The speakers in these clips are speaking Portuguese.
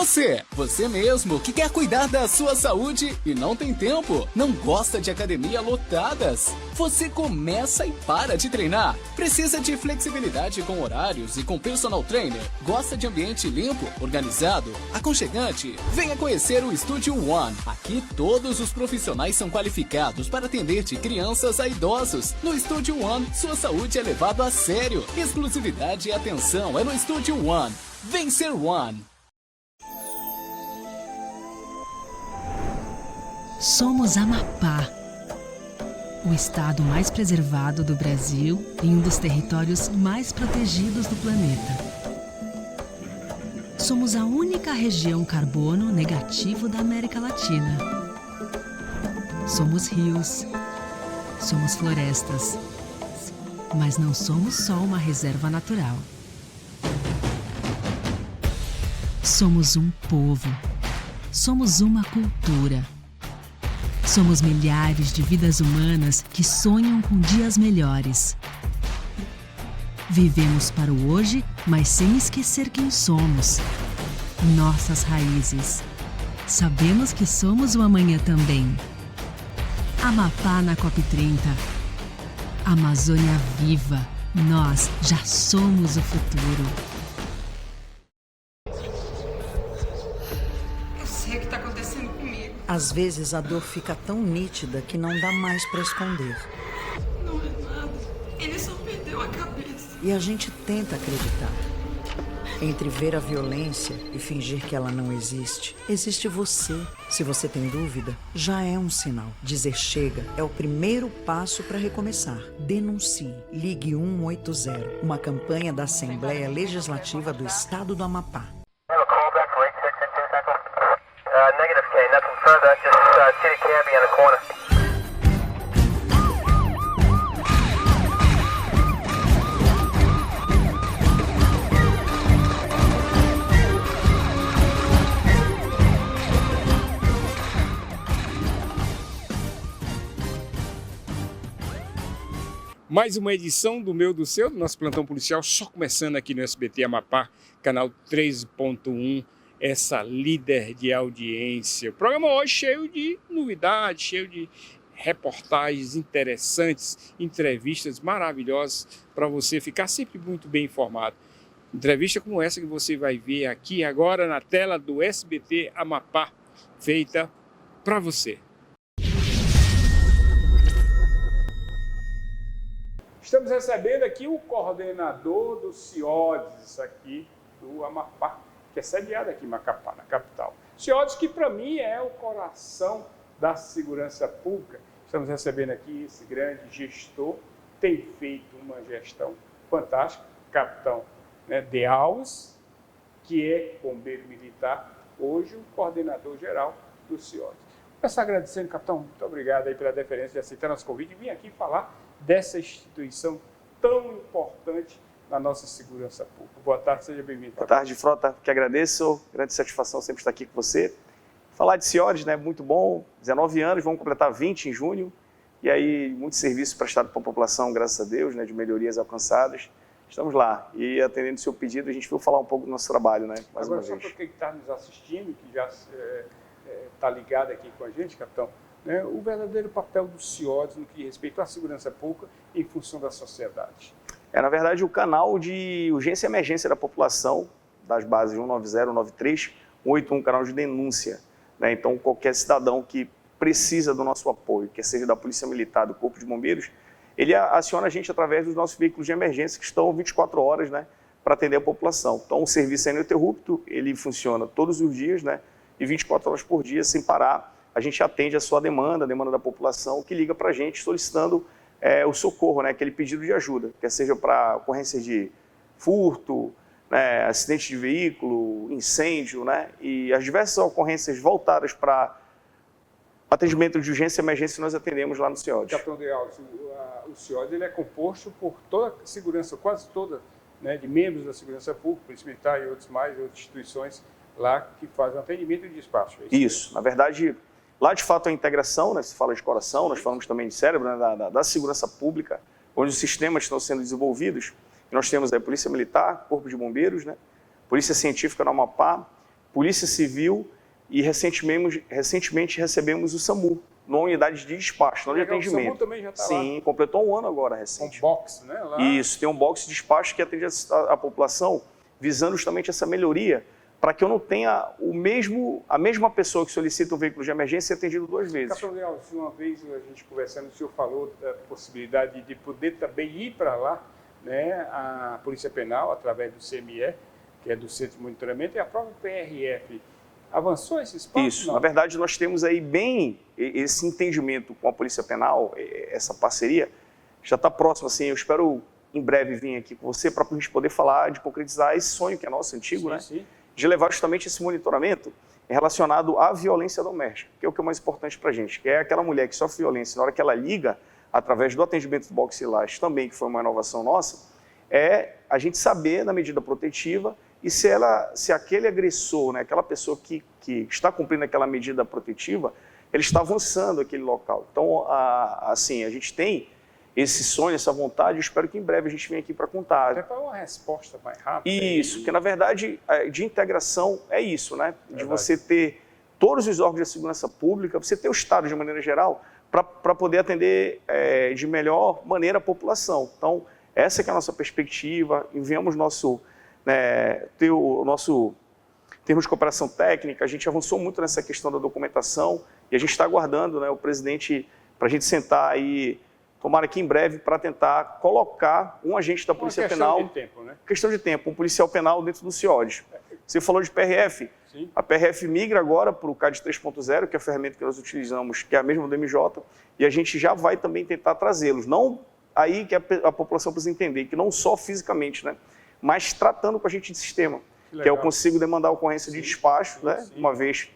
Você mesmo que quer cuidar da sua saúde e não tem tempo, não gosta de academia lotadas. Você começa e para de treinar. Precisa de flexibilidade com horários e com personal trainer. Gosta de ambiente limpo, organizado, aconchegante? Venha conhecer o Studio One. Aqui todos os profissionais são qualificados para atender de crianças a idosos. No Studio One, sua saúde é levada a sério. Exclusividade e atenção é no Studio One. Vem ser One. Somos Amapá, o estado mais preservado do Brasil e um dos territórios mais protegidos do planeta. Somos a única região carbono negativo da América Latina. Somos rios, somos florestas, mas não somos só uma reserva natural. Somos um povo, somos uma cultura. Somos milhares de vidas humanas que sonham com dias melhores. Vivemos para o hoje, mas sem esquecer quem somos. Nossas raízes. Sabemos que somos o amanhã também. Amapá na COP30. Amazônia viva. Nós já somos o futuro. Eu sei o que está acontecendo comigo. Às vezes a dor fica tão nítida que não dá mais para esconder. Não é nada. Ele só perdeu a cabeça. E a gente tenta acreditar. Entre ver a violência e fingir que ela não existe, existe você. Se você tem dúvida, já é um sinal. Dizer chega é o primeiro passo para recomeçar. Denuncie. Ligue 180. Uma campanha da Assembleia Legislativa do Estado do Amapá. Negative K, nothing further, just city cabbie on the corner. Mais uma edição do Meu do Seu, do nosso plantão policial, só começando aqui no SBT Amapá, canal 3.1. Essa líder de audiência. O programa hoje cheio de novidades, cheio de reportagens interessantes, entrevistas maravilhosas para você ficar sempre muito bem informado. Entrevista como essa que você vai ver aqui agora na tela do SBT Amapá, feita para você. Estamos recebendo aqui o coordenador do CIODES aqui do Amapá, que é sediado aqui em Macapá, na capital. CIODES, que para mim é o coração da segurança pública. Estamos recebendo aqui esse grande gestor, tem feito uma gestão fantástica, capitão de Alves, que é bombeiro militar, hoje o coordenador geral do CIODES. Vou começar agradecendo, capitão, muito obrigado aí pela deferência de aceitar nosso convite e vir aqui falar dessa instituição tão importante na nossa segurança pública. Boa tarde, seja bem-vindo. Boa tarde, Frota, que agradeço, grande satisfação sempre estar aqui com você. Falar de CIODES, né, muito bom, 19 anos, vamos completar 20 em junho, e aí muito serviço prestado para a população, graças a Deus, né, de melhorias alcançadas. Estamos lá, e atendendo o seu pedido, a gente veio falar um pouco do nosso trabalho, né, mais Agora, uma vez. Só para quem está nos assistindo, que já está ligado aqui com a gente, capitão, né, o verdadeiro papel do CIODES no que diz respeito à segurança pública em função da sociedade. É, na verdade, o canal de urgência e emergência da população, das bases 190, 193, 181, canal de denúncia. Né? Então, qualquer cidadão que precisa do nosso apoio, quer seja da Polícia Militar, do Corpo de Bombeiros, ele aciona a gente através dos nossos veículos de emergência, que estão 24 horas, né, para atender a população. Então, o serviço é ininterrupto, ele funciona todos os dias, né, e 24 horas por dia, sem parar. A gente atende a sua demanda, a demanda da população, que liga para a gente solicitando o socorro, né, aquele pedido de ajuda, quer seja para ocorrências de furto, né, acidente de veículo, incêndio, né, e as diversas ocorrências voltadas para atendimento de urgência e emergência que nós atendemos lá no CIODES. Capitão de Alves, o CIODES ele é composto por toda a segurança, quase toda, né, de membros da segurança pública, Polícia Militar e outras instituições lá que fazem atendimento e despacho. Isso, na verdade, lá de fato a integração, né, se fala de coração, nós falamos também de cérebro, né, da segurança pública, onde os sistemas estão sendo desenvolvidos. E nós temos a Polícia Militar, Corpo de Bombeiros, né, Polícia Científica no Amapá, Polícia Civil e recentemente recebemos o SAMU, numa unidade de despacho, não de atendimento. O SAMU também já está lá. Sim, completou um ano agora, recente. Um box, né? Lá. Isso, tem um box de despacho que atende a população, visando justamente essa melhoria, para que eu não tenha a mesma pessoa que solicita um veículo de emergência ser atendido 2 vezes. Capitão Leal, uma vez a gente conversando, o senhor falou da possibilidade de poder também ir para lá, né, a Polícia Penal, através do CME, que é do Centro de Monitoramento, e a própria PRF. Avançou esse espaço? Isso, não? Na verdade nós temos aí bem esse entendimento com a Polícia Penal, essa parceria, já está próximo, assim, eu espero em breve vir aqui com você para a gente poder falar, de concretizar esse sonho que é nosso, antigo, Sim, né? sim. De levar justamente esse monitoramento relacionado à violência doméstica, que é o que é mais importante para a gente, que é aquela mulher que sofre violência, na hora que ela liga, através do atendimento do box Lilás, também, que foi uma inovação nossa, é a gente saber, na medida protetiva, e se aquele agressor, né, aquela pessoa que está cumprindo aquela medida protetiva, ele está avançando aquele local. Então, assim, a gente tem esse sonho, essa vontade, eu espero que em breve a gente venha aqui para contar. Até para uma resposta mais rápida. Isso, porque na verdade, de integração é isso, né? De Verdade. você ter todos os órgãos de segurança pública, você ter o Estado de maneira geral, para poder atender de melhor maneira a população. Então, essa que é a nossa perspectiva, enviamos ter o nosso termos de cooperação técnica, a gente avançou muito nessa questão da documentação e a gente está aguardando, né, o presidente para a gente sentar aí, tomara que em breve, para tentar colocar um agente da Polícia Penal. Questão de tempo, né? Questão de tempo, um policial penal dentro do CIODES. Você falou de PRF. Sim. A PRF migra agora para o CAD 3.0, que é a ferramenta que nós utilizamos, que é a mesma do MJ, e a gente já vai também tentar trazê-los. Não aí que a população precisa entender, que não só fisicamente, né, mas tratando com a gente de sistema, que eu consigo demandar a ocorrência de despacho, né, uma vez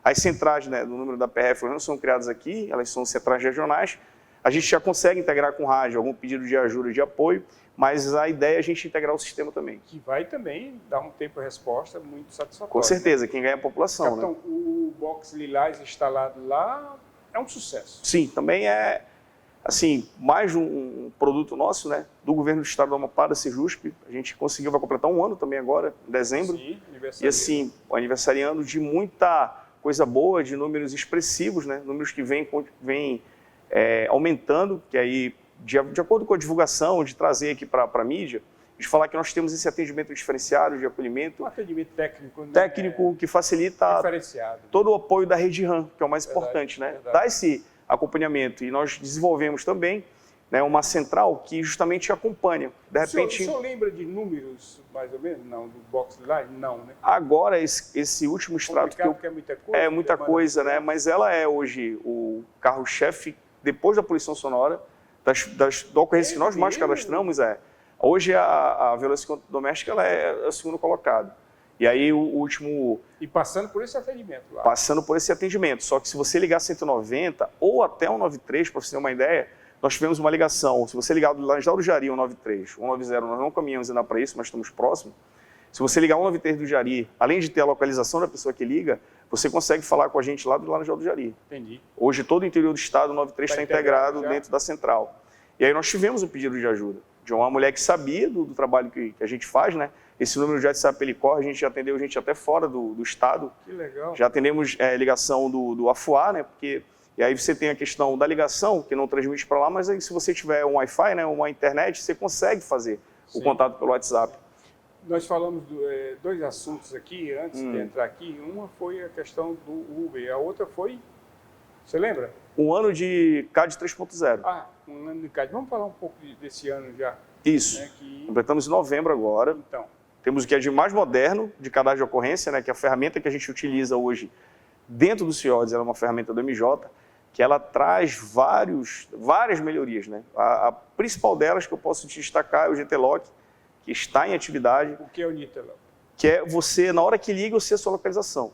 as centrais, né, do número da PRF não são criadas aqui, elas são centrais regionais, a gente já consegue integrar com rádio algum pedido de ajuda, de apoio, mas a ideia é a gente integrar o sistema também. Que vai também dar um tempo de resposta muito satisfatório. Com certeza, quem ganha é a população. Capitão, né? O box Lilás instalado lá é um sucesso. Sim, também é, assim, mais um produto nosso, né, do governo do estado do Amapá, da Sejusp. A gente conseguiu, vai completar um ano também agora, em dezembro. Sim, e assim, aniversariando de muita coisa boa, de números expressivos, né, números que vêm aumentando, que aí, de acordo com a divulgação, de trazer aqui para a mídia, de falar que nós temos esse atendimento diferenciado de acolhimento. Um atendimento técnico. Né? Técnico que facilita diferenciado. todo o apoio da rede RAM, que é o mais importante, né? Verdade. Dá esse acompanhamento. E nós desenvolvemos também, né, uma central que justamente acompanha. De repente, O senhor lembra de números, mais ou menos? Não, do box Lilás? Não, né? agora, esse último extrato que Porque é muita coisa. é muita coisa, né? Mas ela é hoje o carro-chefe, depois da poluição sonora, da ocorrência que nós mais cadastramos, hoje a violência doméstica ela é o segundo colocado. E aí o último... E passando por esse atendimento lá. Passando por esse atendimento. Só que se você ligar 190 ou até 193, para você ter uma ideia, nós tivemos uma ligação. Se você ligar do Laranjal do Jari 193, 190, nós não caminhamos ainda para isso, mas estamos próximos. Se você ligar 193 do Jari, além de ter a localização da pessoa que liga, você consegue falar com a gente lá do Laranjal do Jari. Entendi. Hoje todo o interior do estado, o 93 está integrado já dentro da central. E aí nós tivemos um pedido de ajuda de uma mulher que sabia do trabalho que a gente faz, né? Esse número de WhatsApp ele corre, a gente já atendeu gente até fora do estado. Que legal. Já atendemos ligação do Afuá, né? E aí você tem a questão da ligação, que não transmite para lá, mas aí se você tiver um Wi-Fi, né, uma internet, você consegue fazer o contato pelo WhatsApp. Nós falamos dois assuntos aqui, antes de entrar aqui. Uma foi a questão do Uber, a outra foi, você lembra? Um ano de CAD 3.0. Ah, um ano de CAD. Vamos falar um pouco desse ano já. Isso. Né, Completamos em novembro agora. Então. Temos o que é de mais moderno, de cadastro de ocorrência, né, que é a ferramenta que a gente utiliza hoje dentro do CIODES, ela é uma ferramenta do MJ, que ela traz várias melhorias. Né? A principal delas que eu posso te destacar é o GT-Lock, que está em atividade. O que é o GT-Lock? Que é você, na hora que liga, você a sua localização.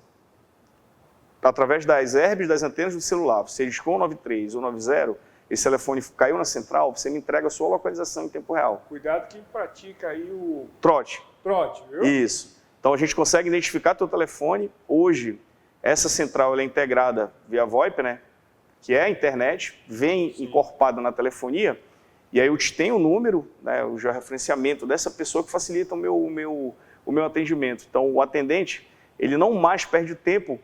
Através das herbes das antenas do celular, você diz com 93 ou 90, esse telefone caiu na central, você me entrega a sua localização em tempo real. Cuidado que pratica aí o... Trote. Trote, viu? Isso. Então a gente consegue identificar teu telefone. Hoje, essa central ela é integrada via VoIP, né? Que é a internet, vem encorpada na telefonia, e aí eu te tenho o número, né, o georreferenciamento dessa pessoa que facilita o meu atendimento. Então o atendente, ele não mais perde o tempo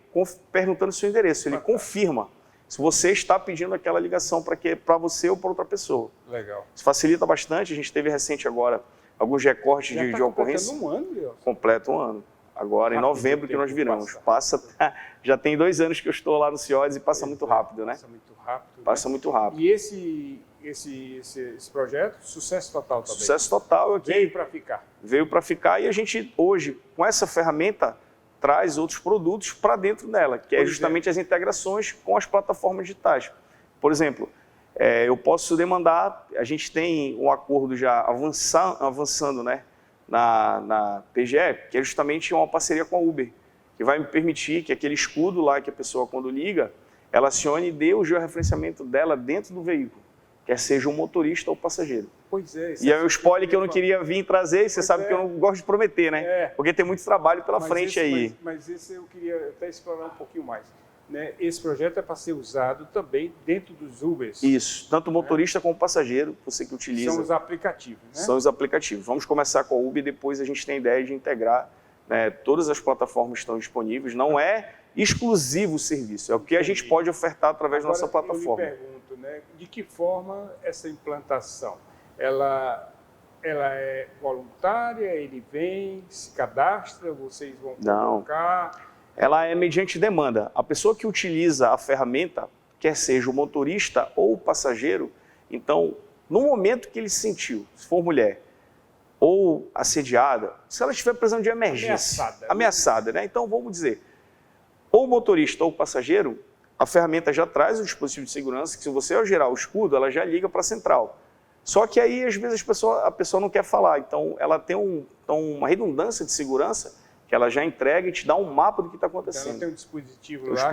perguntando o seu endereço, ele confirma se você está pedindo aquela ligação para você ou para outra pessoa. Legal. Isso facilita bastante, a gente teve recente agora alguns recortes de ocorrência. Um ano, Leon. Completa um ano. Agora, em novembro que nós viramos. Já tem 2 anos que eu estou lá no CIODES e passa muito rápido, né? Passa muito rápido. Passa muito rápido. E esse projeto, sucesso total também. Sucesso total aqui. Veio para ficar. Veio para ficar e a gente hoje, com essa ferramenta, traz outros produtos para dentro dela, que é justamente as integrações com as plataformas digitais. Por exemplo, eu posso demandar, a gente tem um acordo já avançando, né, na PGE, que é justamente uma parceria com a Uber, que vai me permitir que aquele escudo lá que a pessoa, quando liga, ela acione e dê o georreferenciamento dela dentro do veículo, quer seja um motorista ou passageiro. Pois é. E aí o spoiler que eu não queria vir trazer, você sabe que eu não gosto de prometer, né? Porque tem muito trabalho pela frente aí. Mas esse eu queria até explorar um pouquinho mais. Né? Esse projeto é para ser usado também dentro dos Ubers. Isso, tanto o motorista como o passageiro, você que utiliza. São os aplicativos, né? São os aplicativos. Vamos começar com a Uber e depois a gente tem a ideia de integrar, né, todas as plataformas que estão disponíveis. Não é exclusivo o serviço, é o que a gente pode ofertar através da nossa plataforma. Eu me pergunto, né, de que forma essa implantação? Ela é voluntária, ele vem, se cadastra, vocês vão colocar... Ela é mediante demanda. A pessoa que utiliza a ferramenta, quer seja o motorista ou o passageiro, então, no momento que ele se sentiu, se for mulher, ou assediada, se ela estiver precisando de emergência, ameaçada, né? Então, vamos dizer, ou o motorista ou o passageiro, a ferramenta já traz o dispositivo de segurança, que se você gerar o escudo, ela já liga para a central. Só que aí, às vezes, a pessoa não quer falar, então ela tem uma redundância de segurança, que ela já entrega e te dá um mapa do que está acontecendo. Então, tem um dispositivo lá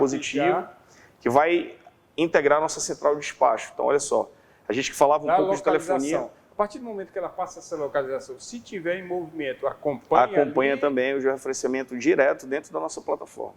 que vai integrar a nossa central de despacho. Então, olha só, a gente que falava um pouco de telefonia... A partir do momento que ela passa essa localização, se tiver em movimento, acompanha ali... também o georreferenciamento direto dentro da nossa plataforma.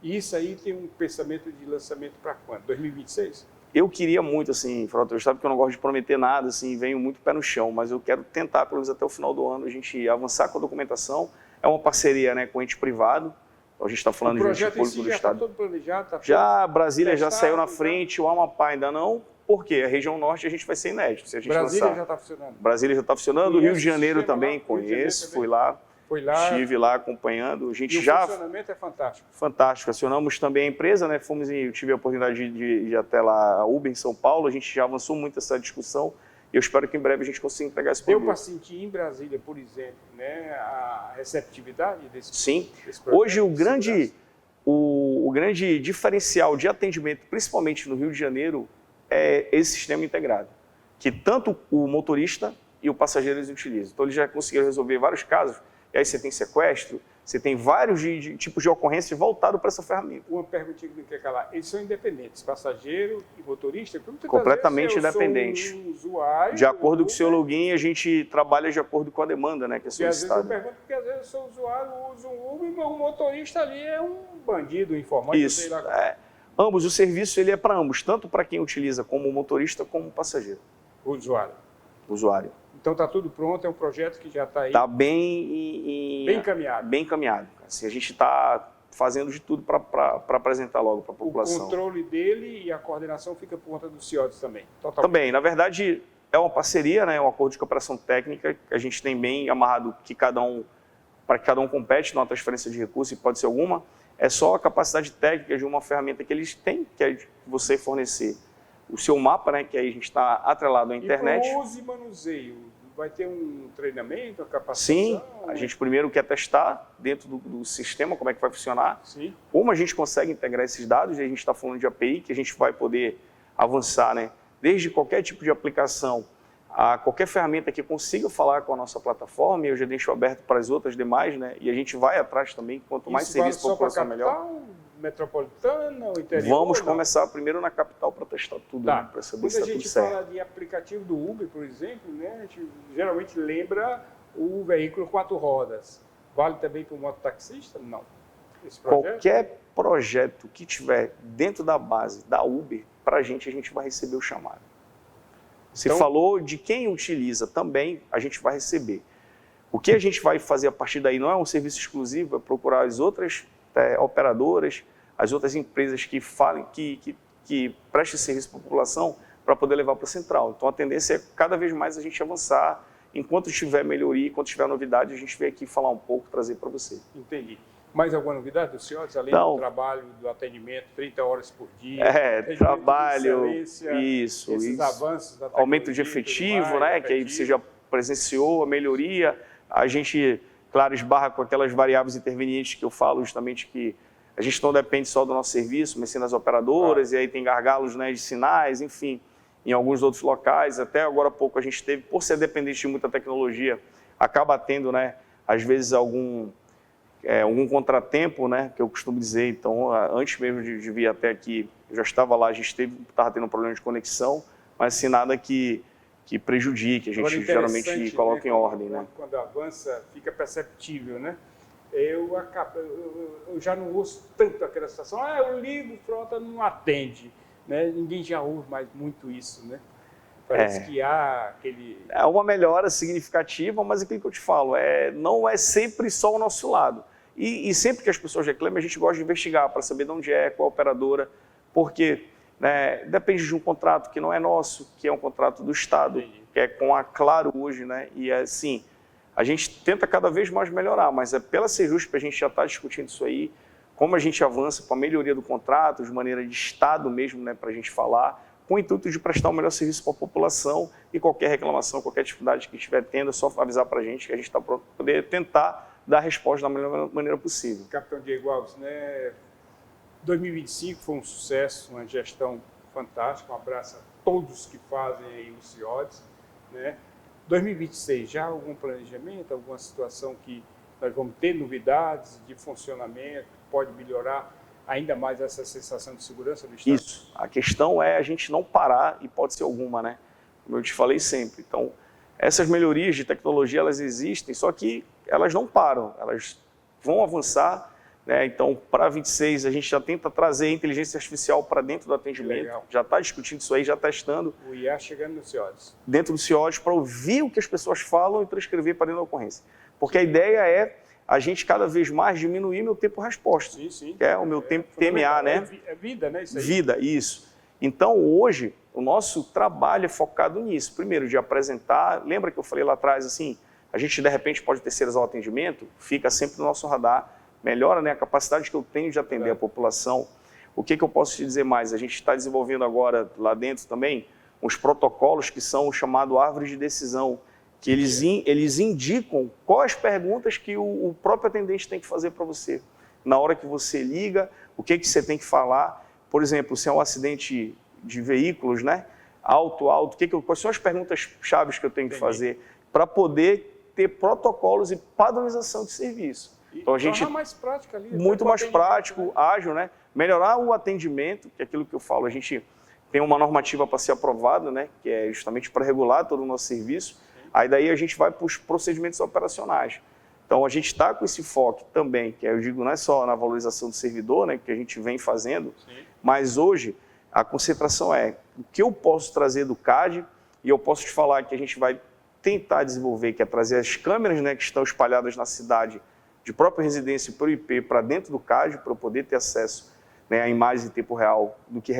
E isso aí tem um pensamento de lançamento para quando? 2026? Eu queria muito, assim, Frota, eu sabe que eu não gosto de prometer nada, assim, venho muito pé no chão, mas eu quero tentar, pelo menos até o final do ano, a gente avançar com a documentação. É uma parceria, né, com ente privado. A gente está falando de ente público do Estado. Já está todo planejado? Já, Brasília já saiu na frente, o Amapá ainda não. Por quê? A região norte a gente vai ser inédito. Se a gente Brasília já está funcionando? Brasília já está funcionando. O Rio de Janeiro também, conheço, fui lá. Estive lá acompanhando. A gente o funcionamento é fantástico. Fantástico. Acionamos também a empresa, né? Eu tive a oportunidade de ir até lá, a Uber em São Paulo. A gente já avançou muito essa discussão. Eu espero que em breve a gente consiga entregar esse produto. Deu para sentir em Brasília, por exemplo, né, a receptividade desse Sim. Desse projeto? Hoje o grande diferencial de atendimento, principalmente no Rio de Janeiro, é esse sistema integrado, que tanto o motorista e o passageiro eles utilizam. Então eles já conseguiram resolver vários casos, e aí você tem sequestro, você tem vários tipos de ocorrências voltados para essa ferramenta. Uma perguntinha que não quer calar. Eles são independentes, passageiro e motorista? Completamente independentes. Eu sou um usuário... De acordo com o seu login, a gente trabalha de acordo com a demanda, né, que é solicitada. Às vezes eu pergunto porque às vezes eu sou usuário, uso um Uber, mas o motorista ali é um bandido, um informante. Isso. Ambos, o serviço ele é para ambos, tanto para quem utiliza como motorista como passageiro. O usuário. Usuário. Então está tudo pronto, é um projeto que já está aí. Está bem encaminhado. Bem encaminhado. Assim, a gente está fazendo de tudo para apresentar logo para a população. O controle dele e a coordenação fica por conta dos CIODES também. Totalmente. Também, na verdade, é uma parceria, né, um acordo de cooperação técnica que a gente tem bem amarrado para que cada um compete numa transferência de recursos, e pode ser alguma. É só a capacidade técnica de uma ferramenta que eles têm, que é você fornecer o seu mapa, né, que aí a gente está atrelado à internet. E para uso e manuseio, vai ter um treinamento, uma capacitação? Sim, a gente primeiro quer testar dentro do sistema como é que vai funcionar. Sim. Como a gente consegue integrar esses dados, e a gente está falando de API, que a gente vai poder avançar, né, desde qualquer tipo de aplicação a qualquer ferramenta que consiga falar com a nossa plataforma, e eu já deixo aberto para as outras demais, né, e a gente vai atrás também, quanto mais serviço para a população, melhor. Metropolitana ou interior? Vamos começar primeiro na capital para testar tudo, né, para saber se está tudo certo. Quando a gente fala de aplicativo do Uber, por exemplo, né, a gente geralmente lembra o veículo 4 rodas. Vale também para o mototaxista? Não. Qualquer projeto que tiver dentro da base da Uber, para a gente vai receber o chamado. Você falou de quem utiliza também, a gente vai receber. O que a gente vai fazer a partir daí não é um serviço exclusivo, é procurar as outras operadoras, as outras empresas que falem, que prestem serviço para a população, para poder levar para a central. Então a tendência é cada vez mais a gente avançar. Enquanto tiver melhoria, enquanto tiver novidade, a gente vem aqui falar um pouco, trazer para você. Entendi. Mais alguma novidade dos senhores, além do trabalho, do atendimento, 30 horas por dia? Trabalho, esses avanços da aumento de efetivo, né, que aí você já presenciou, a melhoria. A gente, claro, esbarra com aquelas variáveis intervenientes que eu falo justamente que a gente não depende só do nosso serviço, mas sim das operadoras, e aí tem gargalos, né, de sinais, enfim, em alguns outros locais. Até agora há pouco a gente teve, por ser dependente de muita tecnologia, acaba tendo, né, às vezes algum contratempo, né, que eu costumo dizer. Então, antes mesmo de vir até aqui, eu já estava lá, a gente estava tendo um problema de conexão, mas assim, nada que prejudique, a gente geralmente coloca em ordem. Né? Quando avança, fica perceptível, né? Eu já não ouço tanto aquela situação, eu ligo, o frota não atende, né? Ninguém já ouve mais muito isso, né? Parece que há aquele... É uma melhora significativa, mas aquilo que eu te falo, não é sempre só o nosso lado. E sempre que as pessoas reclamam, a gente gosta de investigar para saber de onde qual a operadora, porque né, depende de um contrato que não é nosso, que é um contrato do Estado, que é com a Claro hoje, né? E assim, a gente tenta cada vez mais melhorar, mas pela Sejusp a gente já está discutindo isso aí, como a gente avança com a melhoria do contrato, de maneira de Estado mesmo, né, para a gente falar, com o intuito de prestar o melhor serviço para a população, e qualquer reclamação, qualquer dificuldade que estiver tendo, é só avisar para a gente que a gente está pronto para poder tentar dar a resposta da melhor maneira possível. Capitão Diego Alves, né? 2025 foi um sucesso, uma gestão fantástica, um abraço a todos que fazem aí os CIODs, né? 2026, já algum planejamento, alguma situação que nós vamos ter novidades de funcionamento, pode melhorar ainda mais essa sensação de segurança do Estado? Isso. A questão é a gente não parar, hipótese alguma, né? Como eu te falei sempre. Então, essas melhorias de tecnologia, elas existem, só que elas não param, elas vão avançar, né? Então, para 26, a gente já tenta trazer a inteligência artificial para dentro do atendimento. Legal. Já está discutindo isso aí, já testando. O IA chegando no CIODs. Dentro do CIODs, para ouvir o que as pessoas falam e transcrever para dentro da ocorrência. Porque a ideia é a gente cada vez mais diminuir meu tempo-resposta. Sim. Que é o meu tempo TMA, né? É vida, né? Isso aí. Vida, isso. Então, hoje, o nosso trabalho é focado nisso. Primeiro, de apresentar. Lembra que eu falei lá atrás, assim, a gente, de repente, pode terceirizar o atendimento? Fica sempre no nosso radar. Melhora, né, a capacidade que eu tenho de atender a população. O que eu posso te dizer mais? A gente está desenvolvendo agora, lá dentro também, uns protocolos que são o chamado árvore de decisão, que eles indicam quais as perguntas que o próprio atendente tem que fazer para você. Na hora que você liga, o que você tem que falar. Por exemplo, se é um acidente de veículos, né? Alto, quais são as perguntas chaves que eu tenho que fazer para poder ter protocolos e padronização de serviço. Então a gente mais prático ali, muito mais prático, ágil, né? Melhorar o atendimento, que é aquilo que eu falo, a gente tem uma normativa para ser aprovada, né? Que é justamente para regular todo o nosso serviço. Aí daí a gente vai para os procedimentos operacionais. Então a gente está com esse foco também, que eu digo não é só na valorização do servidor, né? Que a gente vem fazendo, mas hoje a concentração é o que eu posso trazer do CAD, e eu posso te falar que a gente vai tentar desenvolver, que é trazer as câmeras, né, que estão espalhadas na cidade, de própria residência por IP para dentro do CAD, para eu poder ter acesso, né, a imagem em tempo real do que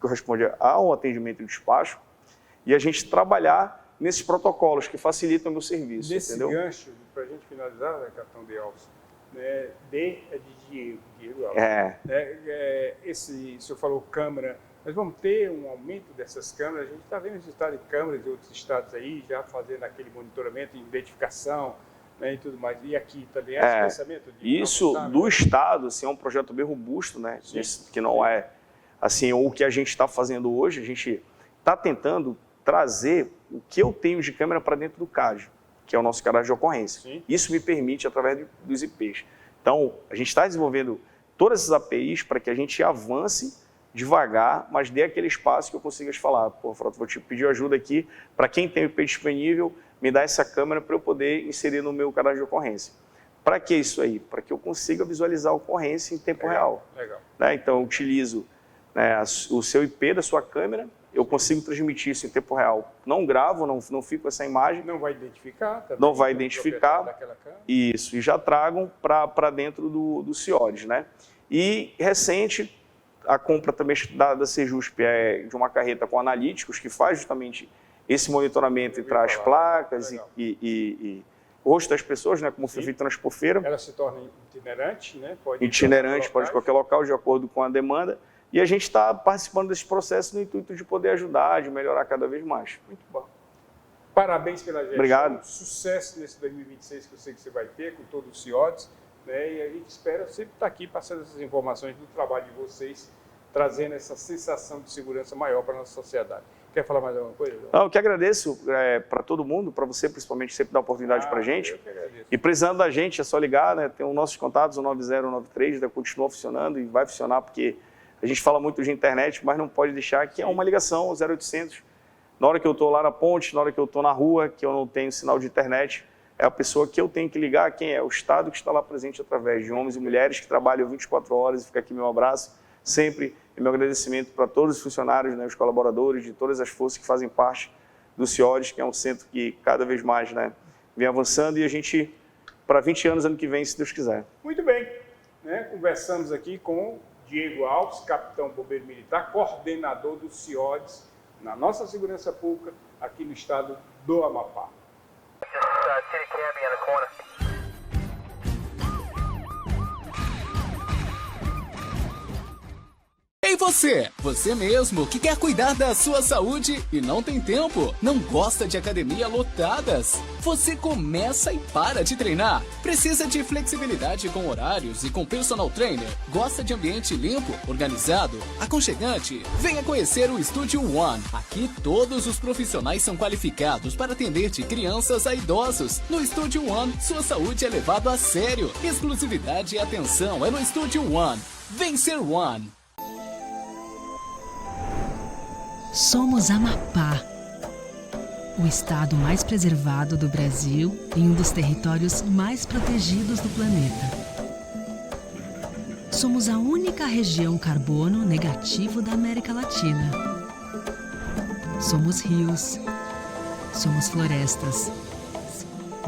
corresponde ao atendimento e despacho, e a gente trabalhar nesses protocolos que facilitam o meu serviço. Nesse entendeu? gancho, para a gente finalizar, né, Capitão de Alves, né, D é de Diego Alves. O senhor falou câmara, nós vamos ter um aumento dessas câmeras, a gente está vendo esse estado de câmeras de outros estados aí, já fazendo aquele monitoramento, identificação, né, e tudo mais. E aqui também esse pensamento de isso do Estado, assim, é um projeto bem robusto, né? Que não é assim o que a gente está fazendo hoje. A gente está tentando trazer o que eu tenho de câmera para dentro do CAD, que é o nosso cadastro de ocorrência. Sim. Isso me permite através dos IPs. Então, a gente está desenvolvendo todas essas APIs para que a gente avance devagar, mas dê aquele espaço que eu consiga te falar. Pô, Frota, vou te pedir ajuda aqui para quem tem o IP disponível, me dá essa câmera para eu poder inserir no meu cadastro de ocorrência. Para que isso aí? Para que eu consiga visualizar a ocorrência em tempo real. Legal. Né? Então, eu utilizo, né, o seu IP da sua câmera, eu consigo transmitir isso em tempo real. Não gravo, não fico com essa imagem. Não vai identificar também. Não vai identificar. Daquela câmera. Isso, e já tragam para dentro do CIODES, né? E recente, a compra também da Sejusp é de uma carreta com analíticos que faz justamente esse monitoramento entre as placas e o rosto das pessoas, né, como foi feito na Expofeira. Ela se torna itinerante, né? Itinerante, pode ir qualquer local, de acordo com a demanda. E a gente está participando desse processo no intuito de poder ajudar, de melhorar cada vez mais. Muito bom. Parabéns pela gestão. Obrigado. Sucesso nesse 2026 que eu sei que você vai ter com todo o CIODES, né? E a gente espera sempre estar aqui passando essas informações do trabalho de vocês, trazendo essa sensação de segurança maior para a nossa sociedade. Quer falar mais alguma coisa? Não, eu que agradeço para todo mundo, para você principalmente, sempre dar oportunidade para a gente. Eu que agradeço. E precisando da gente, é só ligar, né? Tem os nossos contatos, o 9093, ainda continua funcionando e vai funcionar, porque a gente fala muito de internet, mas não pode deixar que é uma ligação, 0800. Na hora que eu estou lá na ponte, na hora que eu estou na rua, que eu não tenho sinal de internet, é a pessoa que eu tenho que ligar. Quem é? O Estado que está lá presente através de homens e mulheres que trabalham 24 horas. E fica aqui meu abraço sempre e meu agradecimento para todos os funcionários, né, os colaboradores de todas as forças que fazem parte do CIODES, que é um centro que cada vez mais, né, vem avançando, e a gente, para 20 anos, ano que vem, se Deus quiser. Muito bem. Né? Conversamos aqui com Diego Alves, capitão bombeiro militar, coordenador do CIODES na nossa segurança pública aqui no estado do Amapá. Ei você! Você mesmo que quer cuidar da sua saúde e não tem tempo? Não gosta de academia lotadas? Você começa e para de treinar? Precisa de flexibilidade com horários e com personal trainer? Gosta de ambiente limpo, organizado, aconchegante? Venha conhecer o Studio One. Aqui todos os profissionais são qualificados para atender de crianças a idosos. No Studio One, sua saúde é levada a sério. Exclusividade e atenção é no Studio One. Vem ser One. Somos Amapá, o estado mais preservado do Brasil e um dos territórios mais protegidos do planeta. Somos a única região carbono negativo da América Latina. Somos rios, somos florestas,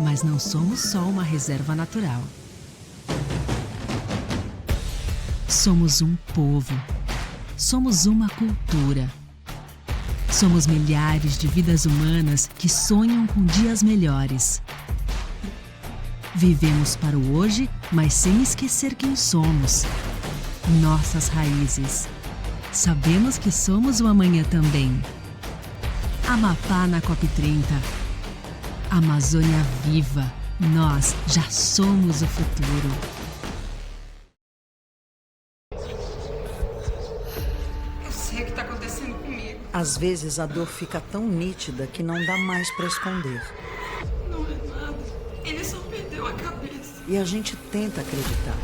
mas não somos só uma reserva natural. Somos um povo, somos uma cultura. Somos milhares de vidas humanas que sonham com dias melhores. Vivemos para o hoje, mas sem esquecer quem somos. Nossas raízes. Sabemos que somos o amanhã também. Amapá na COP30. Amazônia viva. Nós já somos o futuro. Às vezes a dor fica tão nítida que não dá mais para esconder. Não é nada. Ele só perdeu a cabeça. E a gente tenta acreditar.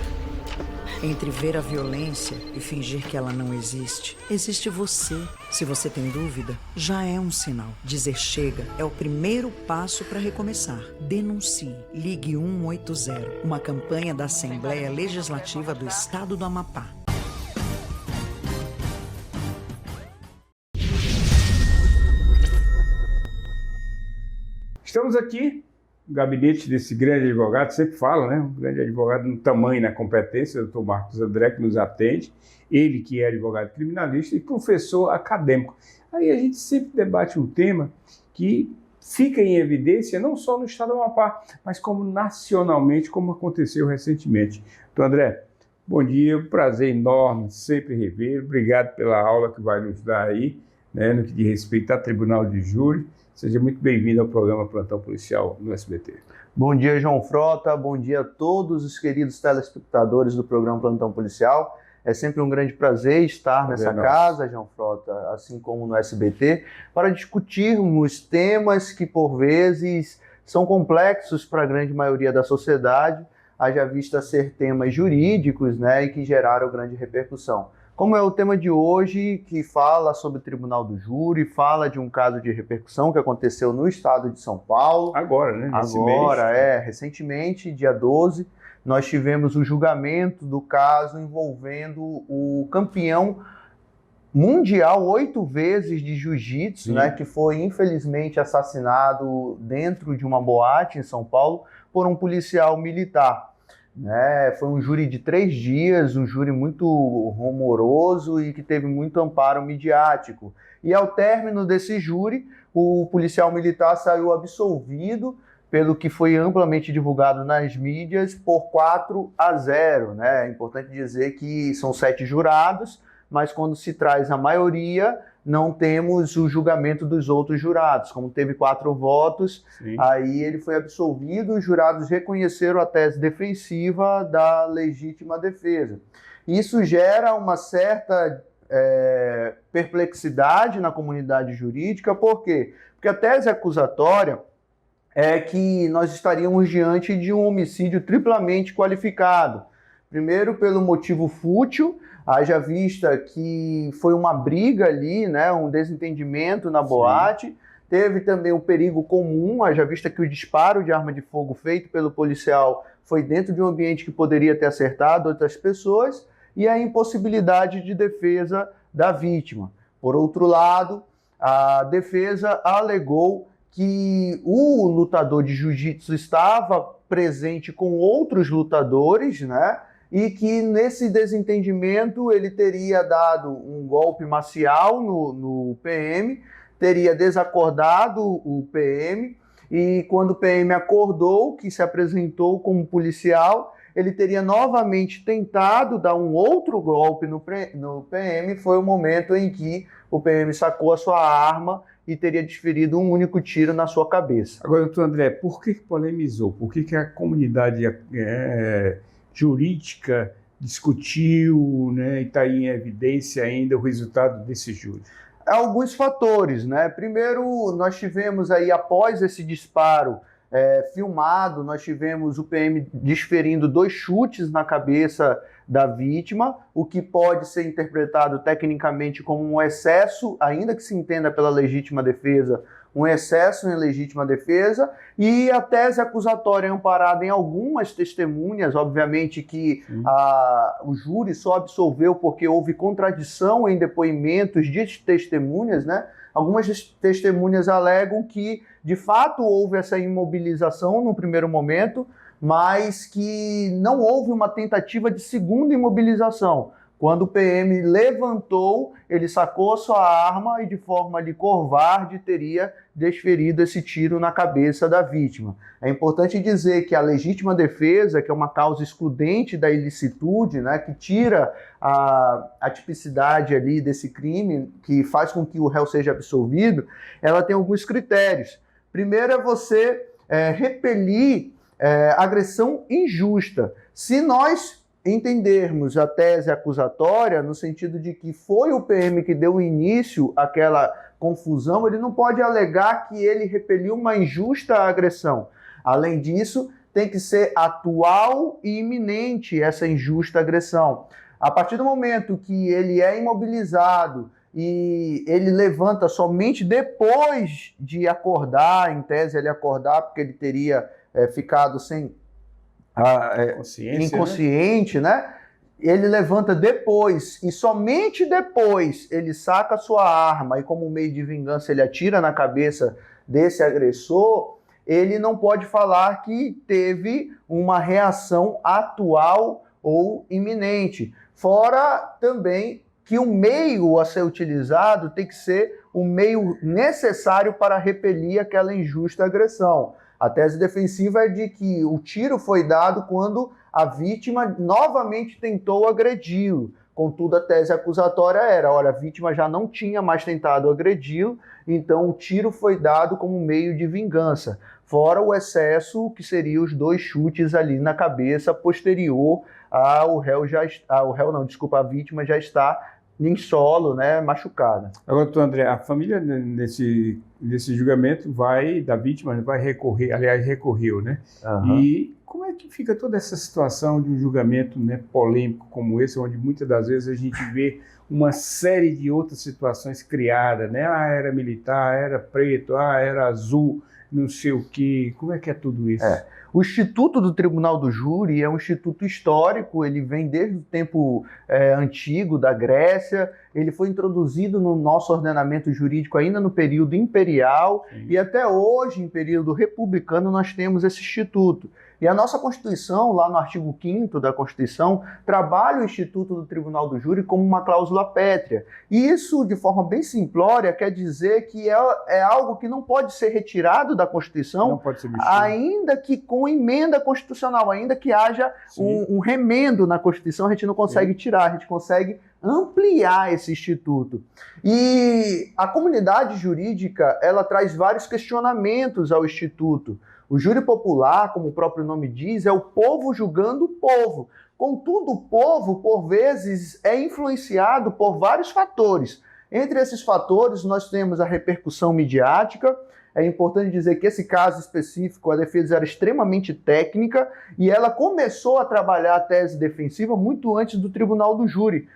Entre ver a violência e fingir que ela não existe, existe você. Se você tem dúvida, já é um sinal. Dizer chega é o primeiro passo para recomeçar. Denuncie. Ligue 180, uma campanha da Assembleia Legislativa do Estado do Amapá. Estamos aqui no gabinete desse grande advogado, sempre fala, né? Um grande advogado no tamanho e na competência, o Dr. Marcos André, que nos atende. Ele que é advogado criminalista e professor acadêmico. Aí a gente sempre debate um tema que fica em evidência não só no estado do Amapá, mas como nacionalmente, como aconteceu recentemente. Dr. André, bom dia, um prazer enorme sempre rever. Obrigado pela aula que vai nos dar aí, né, no que diz respeito a tribunal de júri. Seja muito bem-vindo ao programa Plantão Policial no SBT. Bom dia, João Frota. Bom dia a todos os queridos telespectadores do programa Plantão Policial. É sempre um grande prazer estar nessa casa, João Frota, assim como no SBT, para discutirmos temas que, por vezes, são complexos para a grande maioria da sociedade, haja vista ser temas jurídicos, né, e que geraram grande repercussão. Como é o tema de hoje, que fala sobre o Tribunal do Júri, fala de um caso de repercussão que aconteceu no estado de São Paulo. Agora, né? Recentemente, dia 12, nós tivemos o julgamento do caso envolvendo o campeão mundial 8 vezes de jiu-jitsu, né, que foi infelizmente assassinado dentro de uma boate em São Paulo por um policial militar. Né? Foi um júri de 3 dias, um júri muito rumoroso e que teve muito amparo midiático. E ao término desse júri, o policial militar saiu absolvido, pelo que foi amplamente divulgado nas mídias, por 4-0. Né? É importante dizer que são 7 jurados, mas quando se traz a maioria, não temos o julgamento dos outros jurados. Como teve 4 votos, aí ele foi absolvido, os jurados reconheceram a tese defensiva da legítima defesa. Isso gera uma certa perplexidade na comunidade jurídica, por quê? Porque a tese acusatória é que nós estaríamos diante de um homicídio triplamente qualificado. Primeiro, pelo motivo fútil, haja vista que foi uma briga ali, né, um desentendimento na boate. Teve também o perigo comum, haja vista que o disparo de arma de fogo feito pelo policial foi dentro de um ambiente que poderia ter acertado outras pessoas, e a impossibilidade de defesa da vítima. Por outro lado, a defesa alegou que o lutador de jiu-jitsu estava presente com outros lutadores, né? E que nesse desentendimento ele teria dado um golpe marcial no PM, teria desacordado o PM, e quando o PM acordou, que se apresentou como policial, ele teria novamente tentado dar um outro golpe no PM. Foi o momento em que o PM sacou a sua arma e teria desferido um único tiro na sua cabeça. Agora, doutor André, por que polemizou? Por que a comunidade jurídica discutiu, né, e está em evidência ainda o resultado desse júri? Alguns fatores, né? Primeiro, nós tivemos aí, após esse disparo filmado, nós tivemos o PM desferindo 2 chutes na cabeça da vítima, o que pode ser interpretado tecnicamente como um excesso, ainda que se entenda pela legítima defesa, um excesso em legítima defesa, e a tese acusatória é amparada em algumas testemunhas, obviamente que o júri só absolveu porque houve contradição em depoimentos de testemunhas, né? Algumas testemunhas alegam que, de fato, houve essa imobilização no primeiro momento, mas que não houve uma tentativa de segunda imobilização. Quando o PM levantou, ele sacou sua arma e, de forma ali covarde, teria desferido esse tiro na cabeça da vítima. É importante dizer que a legítima defesa, que é uma causa excludente da ilicitude, né, que tira a tipicidade ali desse crime, que faz com que o réu seja absolvido, ela tem alguns critérios. Primeiro é você repelir agressão injusta. Se nós entendermos a tese acusatória no sentido de que foi o PM que deu início àquela confusão, ele não pode alegar que ele repeliu uma injusta agressão. Além disso, tem que ser atual e iminente essa injusta agressão. A partir do momento que ele é imobilizado e ele levanta somente depois de acordar, em tese ele acordar porque ele teria ficado sem inconsciente, né? Ele levanta depois, e somente depois ele saca a sua arma e, como meio de vingança, ele atira na cabeça desse agressor. Ele não pode falar que teve uma reação atual ou iminente. Fora também que o meio a ser utilizado tem que ser o meio necessário para repelir aquela injusta agressão. A tese defensiva é de que o tiro foi dado quando a vítima novamente tentou agredi-lo. Contudo, a tese acusatória era, olha, a vítima já não tinha mais tentado agredi-lo, então o tiro foi dado como meio de vingança. Fora o excesso, que seria os 2 chutes ali na cabeça posterior a vítima já está em solo, né, machucada. Agora, doutor André, a família nesse julgamento da vítima vai recorrer, aliás, recorreu, né? Uhum. E como é que fica toda essa situação de um julgamento, né, polêmico como esse, onde muitas das vezes a gente vê uma série de outras situações criadas, né? Era militar, era preto, era azul, não sei o quê. Como é que é tudo isso? O Instituto do Tribunal do Júri é um instituto histórico, ele vem desde o tempo antigo da Grécia, ele foi introduzido no nosso ordenamento jurídico ainda no período imperial, e até hoje, em período republicano, nós temos esse instituto. E a nossa Constituição, lá no artigo 5º da Constituição, trabalha o Instituto do Tribunal do Júri como uma cláusula pétrea. E isso, de forma bem simplória, quer dizer que é algo que não pode ser retirado da Constituição, Não pode ser mexido. ainda que com emenda constitucional, ainda que haja um remendo na Constituição, a gente não consegue tirar, a gente consegue ampliar esse instituto. E a comunidade jurídica, ela traz vários questionamentos ao instituto. O júri popular, como o próprio nome diz, é o povo julgando o povo. Contudo, o povo, por vezes, é influenciado por vários fatores. Entre esses fatores, nós temos a repercussão midiática. É importante dizer que esse caso específico, a defesa era extremamente técnica e ela começou a trabalhar a tese defensiva muito antes do Tribunal do Júri,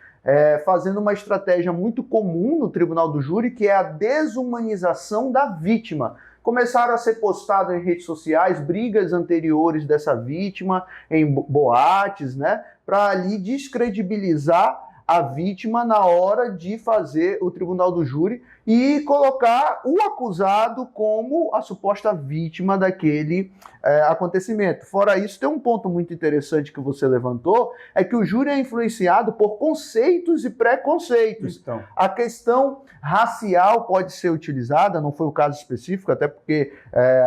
fazendo uma estratégia muito comum no Tribunal do Júri, que é a desumanização da vítima. Começaram a ser postadas em redes sociais brigas anteriores dessa vítima, em boates, né, para ali descredibilizar a vítima na hora de fazer o Tribunal do Júri e colocar o acusado como a suposta vítima daquele acontecimento. Fora isso, tem um ponto muito interessante que você levantou, é que o júri é influenciado por conceitos e preconceitos. Então. A questão racial pode ser utilizada, não foi o caso específico, até porque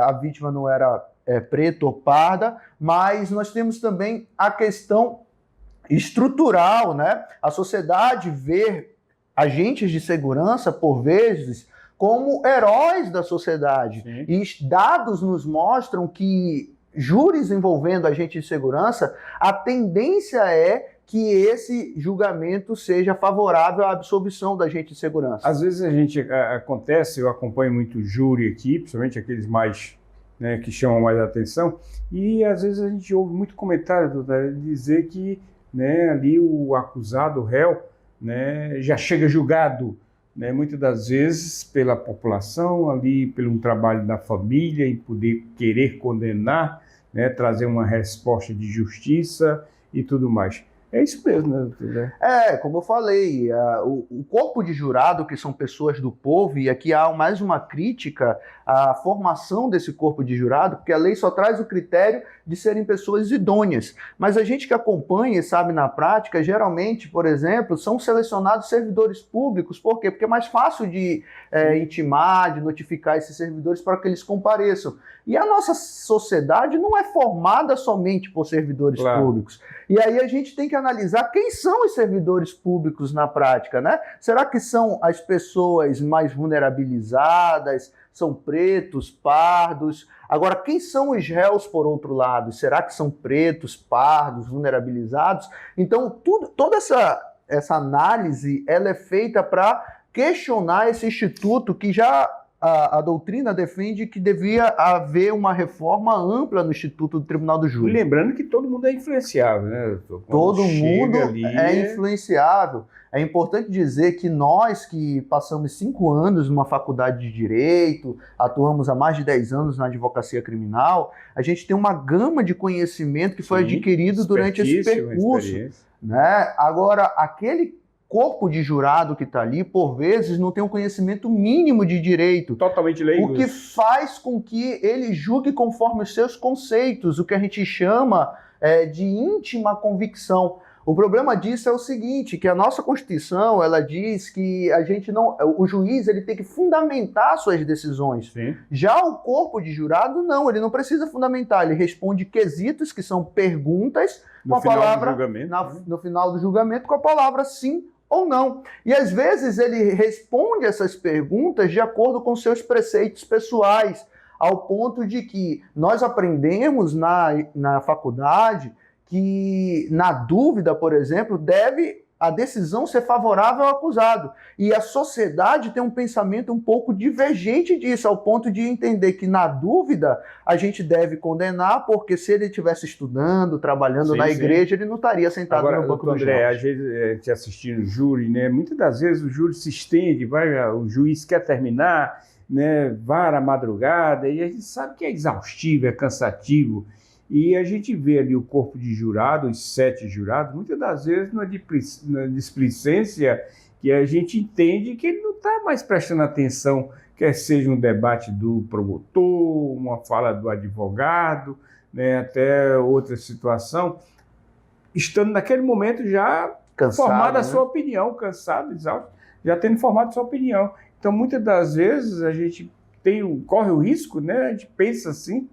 a vítima não era preta ou parda, mas nós temos também a questão estrutural, né? A sociedade vê agentes de segurança, por vezes, como heróis da sociedade. Sim. E dados nos mostram que júris envolvendo agentes de segurança, a tendência é que esse julgamento seja favorável à absolvição da agente de segurança. Às vezes eu acompanho muito júri aqui, principalmente aqueles mais, né, que chamam mais a atenção, e às vezes a gente ouve muito comentário, doutor, dizer que, né, ali o acusado, o réu, né, já chega julgado, né, muitas das vezes pela população, ali pelo trabalho da família, em poder querer condenar, né, trazer uma resposta de justiça e tudo mais. É isso mesmo, né? Como eu falei, o corpo de jurado, que são pessoas do povo, e aqui há mais uma crítica à formação desse corpo de jurado, porque a lei só traz o critério de serem pessoas idôneas. Mas a gente que acompanha e sabe na prática, geralmente, por exemplo, são selecionados servidores públicos. Por quê? Porque é mais fácil de intimar, de notificar esses servidores para que eles compareçam. E a nossa sociedade não é formada somente por servidores públicos. E aí a gente tem que analisar quem são os servidores públicos na prática, né? Será que são as pessoas mais vulnerabilizadas, são pretos, pardos? Agora, quem são os réus, por outro lado? Será que são pretos, pardos, vulnerabilizados? Então, toda essa análise ela é feita para questionar esse instituto que já a doutrina defende que devia haver uma reforma ampla no Instituto do Tribunal do Júri. E lembrando que todo mundo é influenciável, né? Todo mundo é influenciável. É importante dizer que nós que passamos 5 anos numa faculdade de Direito, atuamos há mais de 10 anos na advocacia criminal, a gente tem uma gama de conhecimento que foi adquirido durante esse percurso. Né? Agora, aquele corpo de jurado que está ali, por vezes, não tem um conhecimento mínimo de direito. Totalmente leigo. O que faz com que ele julgue conforme os seus conceitos, o que a gente chama de íntima convicção. O problema disso é o seguinte, que a nossa Constituição, ela diz que o juiz ele tem que fundamentar suas decisões. Sim. Já o corpo de jurado, não, ele não precisa fundamentar, ele responde quesitos, que são perguntas, com a palavra no final do julgamento, com a palavra sim ou não. E às vezes ele responde essas perguntas de acordo com seus preceitos pessoais, ao ponto de que nós aprendemos na faculdade que, na dúvida, por exemplo, deve a decisão ser favorável ao acusado. E a sociedade tem um pensamento um pouco divergente disso, ao ponto de entender que, na dúvida, a gente deve condenar, porque se ele estivesse estudando, trabalhando na igreja, ele não estaria sentado no banco do André, às vezes, a gente assistindo o júri, né? Muitas das vezes o júri se estende, o juiz quer terminar, né, vara à madrugada, e a gente sabe que é exaustivo, é cansativo, e a gente vê ali o corpo de jurado, os 7 jurados, muitas das vezes na displicência que a gente entende que ele não está mais prestando atenção, quer seja um debate do promotor, uma fala do advogado, né, até outra situação, estando naquele momento já Cansado, formada a né? sua opinião, cansado, exausto, já tendo formado a sua opinião. Então, muitas das vezes, a gente corre o risco, né? A gente pensa assim,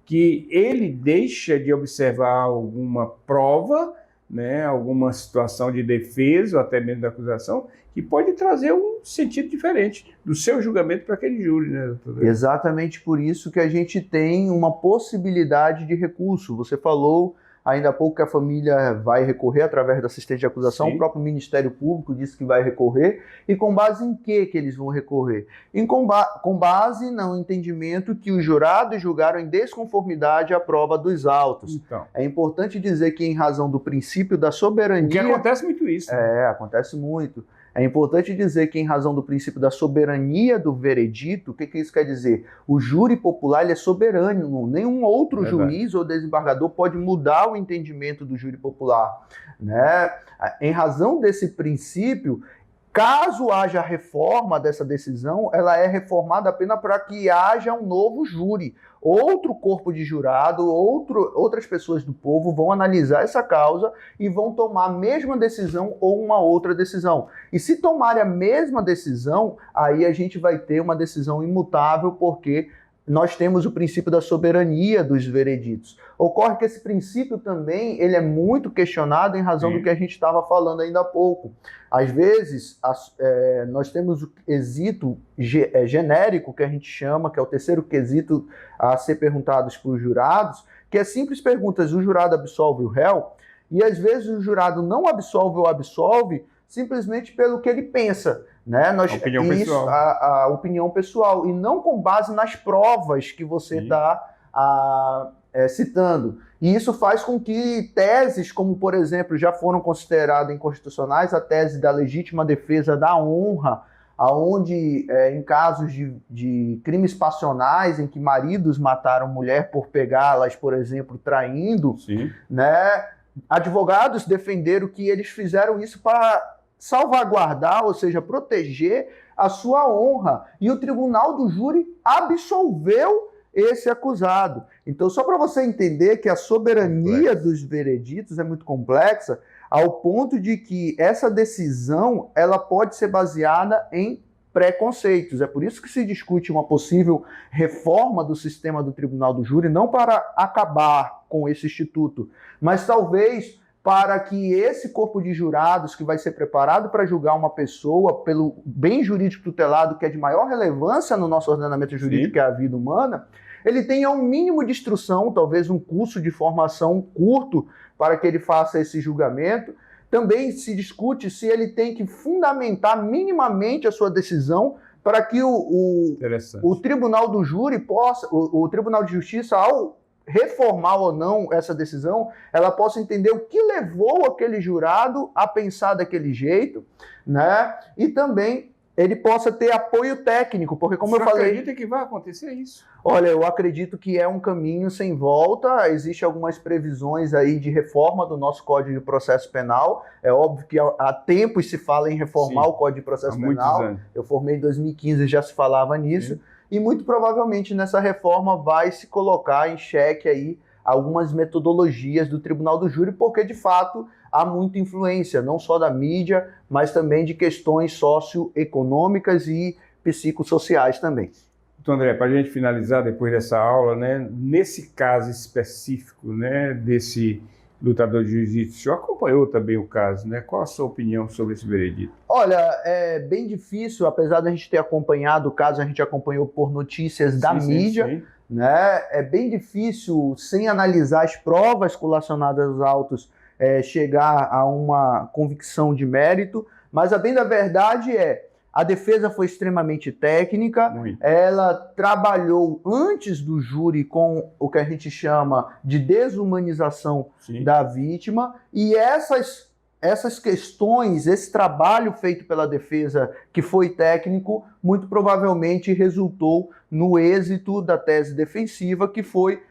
que ele deixa de observar alguma prova, né? Alguma situação de defesa ou até mesmo da acusação, que pode trazer um sentido diferente do seu julgamento para aquele júri, né, doutor? Exatamente por isso que a gente tem uma possibilidade de recurso. Você falou ainda há pouco que a família vai recorrer através da assistente de acusação. Sim. O próprio Ministério Público disse que vai recorrer. E com base em que eles vão recorrer? Com base no entendimento que os jurados julgaram em desconformidade à prova dos autos. Então, É importante dizer que, em razão do princípio da soberania... que acontece muito isso. Né? Acontece muito. É importante dizer que, em razão do princípio da soberania do veredito, o que isso quer dizer? O júri popular ele é soberano, nenhum outro juiz ou desembargador pode mudar o entendimento do júri popular, né? Em razão desse princípio, caso haja reforma dessa decisão, ela é reformada apenas para que haja um novo júri. Outro corpo de jurado, outras pessoas do povo vão analisar essa causa e vão tomar a mesma decisão ou uma outra decisão. E se tomarem a mesma decisão, aí a gente vai ter uma decisão imutável, porque nós temos o princípio da soberania dos vereditos. Ocorre que esse princípio também ele é muito questionado em razão do que a gente estava falando ainda há pouco. Às vezes, nós temos o quesito genérico, que a gente chama, que é o terceiro quesito a ser perguntados para os jurados, que é simples perguntas: o jurado absolve o réu? E às vezes o jurado não absolve ou absolve simplesmente pelo que ele pensa. Né? A opinião pessoal, e não com base nas provas que você está citando. E isso faz com que teses como, por exemplo, já foram consideradas inconstitucionais, a tese da legítima defesa da honra, onde em casos de crimes passionais, em que maridos mataram mulher por pegá-las, por exemplo, traindo, né? Advogados defenderam que eles fizeram isso para salvaguardar, ou seja, proteger a sua honra. E o tribunal do júri absolveu esse acusado. Então, só para você entender que a soberania dos vereditos é muito complexa, ao ponto de que essa decisão ela pode ser baseada em preconceitos. É por isso que se discute uma possível reforma do sistema do tribunal do júri, não para acabar com esse instituto, mas talvez para que esse corpo de jurados que vai ser preparado para julgar uma pessoa pelo bem jurídico tutelado, que é de maior relevância no nosso ordenamento jurídico, que é a vida humana, ele tenha um mínimo de instrução, talvez um curso de formação curto para que ele faça esse julgamento. Também se discute se ele tem que fundamentar minimamente a sua decisão para que o Tribunal do Júri possa, o Tribunal de Justiça, ao reformar ou não essa decisão, ela possa entender o que levou aquele jurado a pensar daquele jeito, né? E também ele possa ter apoio técnico, porque como eu falei... Você acredita que vai acontecer isso? Olha, eu acredito que é um caminho sem volta. Existem algumas previsões aí de reforma do nosso Código de Processo Penal. É óbvio que há tempos se fala em reformar o Código de Processo Penal. Eu formei em 2015 e já se falava nisso. E muito provavelmente nessa reforma vai se colocar em xeque aí algumas metodologias do Tribunal do Júri, porque de fato há muita influência, não só da mídia, mas também de questões socioeconômicas e psicossociais também. Então, André, para a gente finalizar depois dessa aula, né, nesse caso específico, né, desse lutador de jiu-jitsu, o senhor acompanhou também o caso, né? Qual a sua opinião sobre esse veredito? Olha, é bem difícil, apesar da gente ter acompanhado o caso, a gente acompanhou por notícias da mídia, né? É bem difícil, sem analisar as provas relacionadas aos autos, chegar a uma convicção de mérito, mas a bem da verdade a defesa foi extremamente técnica, ela trabalhou antes do júri com o que a gente chama de desumanização da vítima, e essas essas questões, esse trabalho feito pela defesa, que foi técnico, muito provavelmente resultou no êxito da tese defensiva, que foi,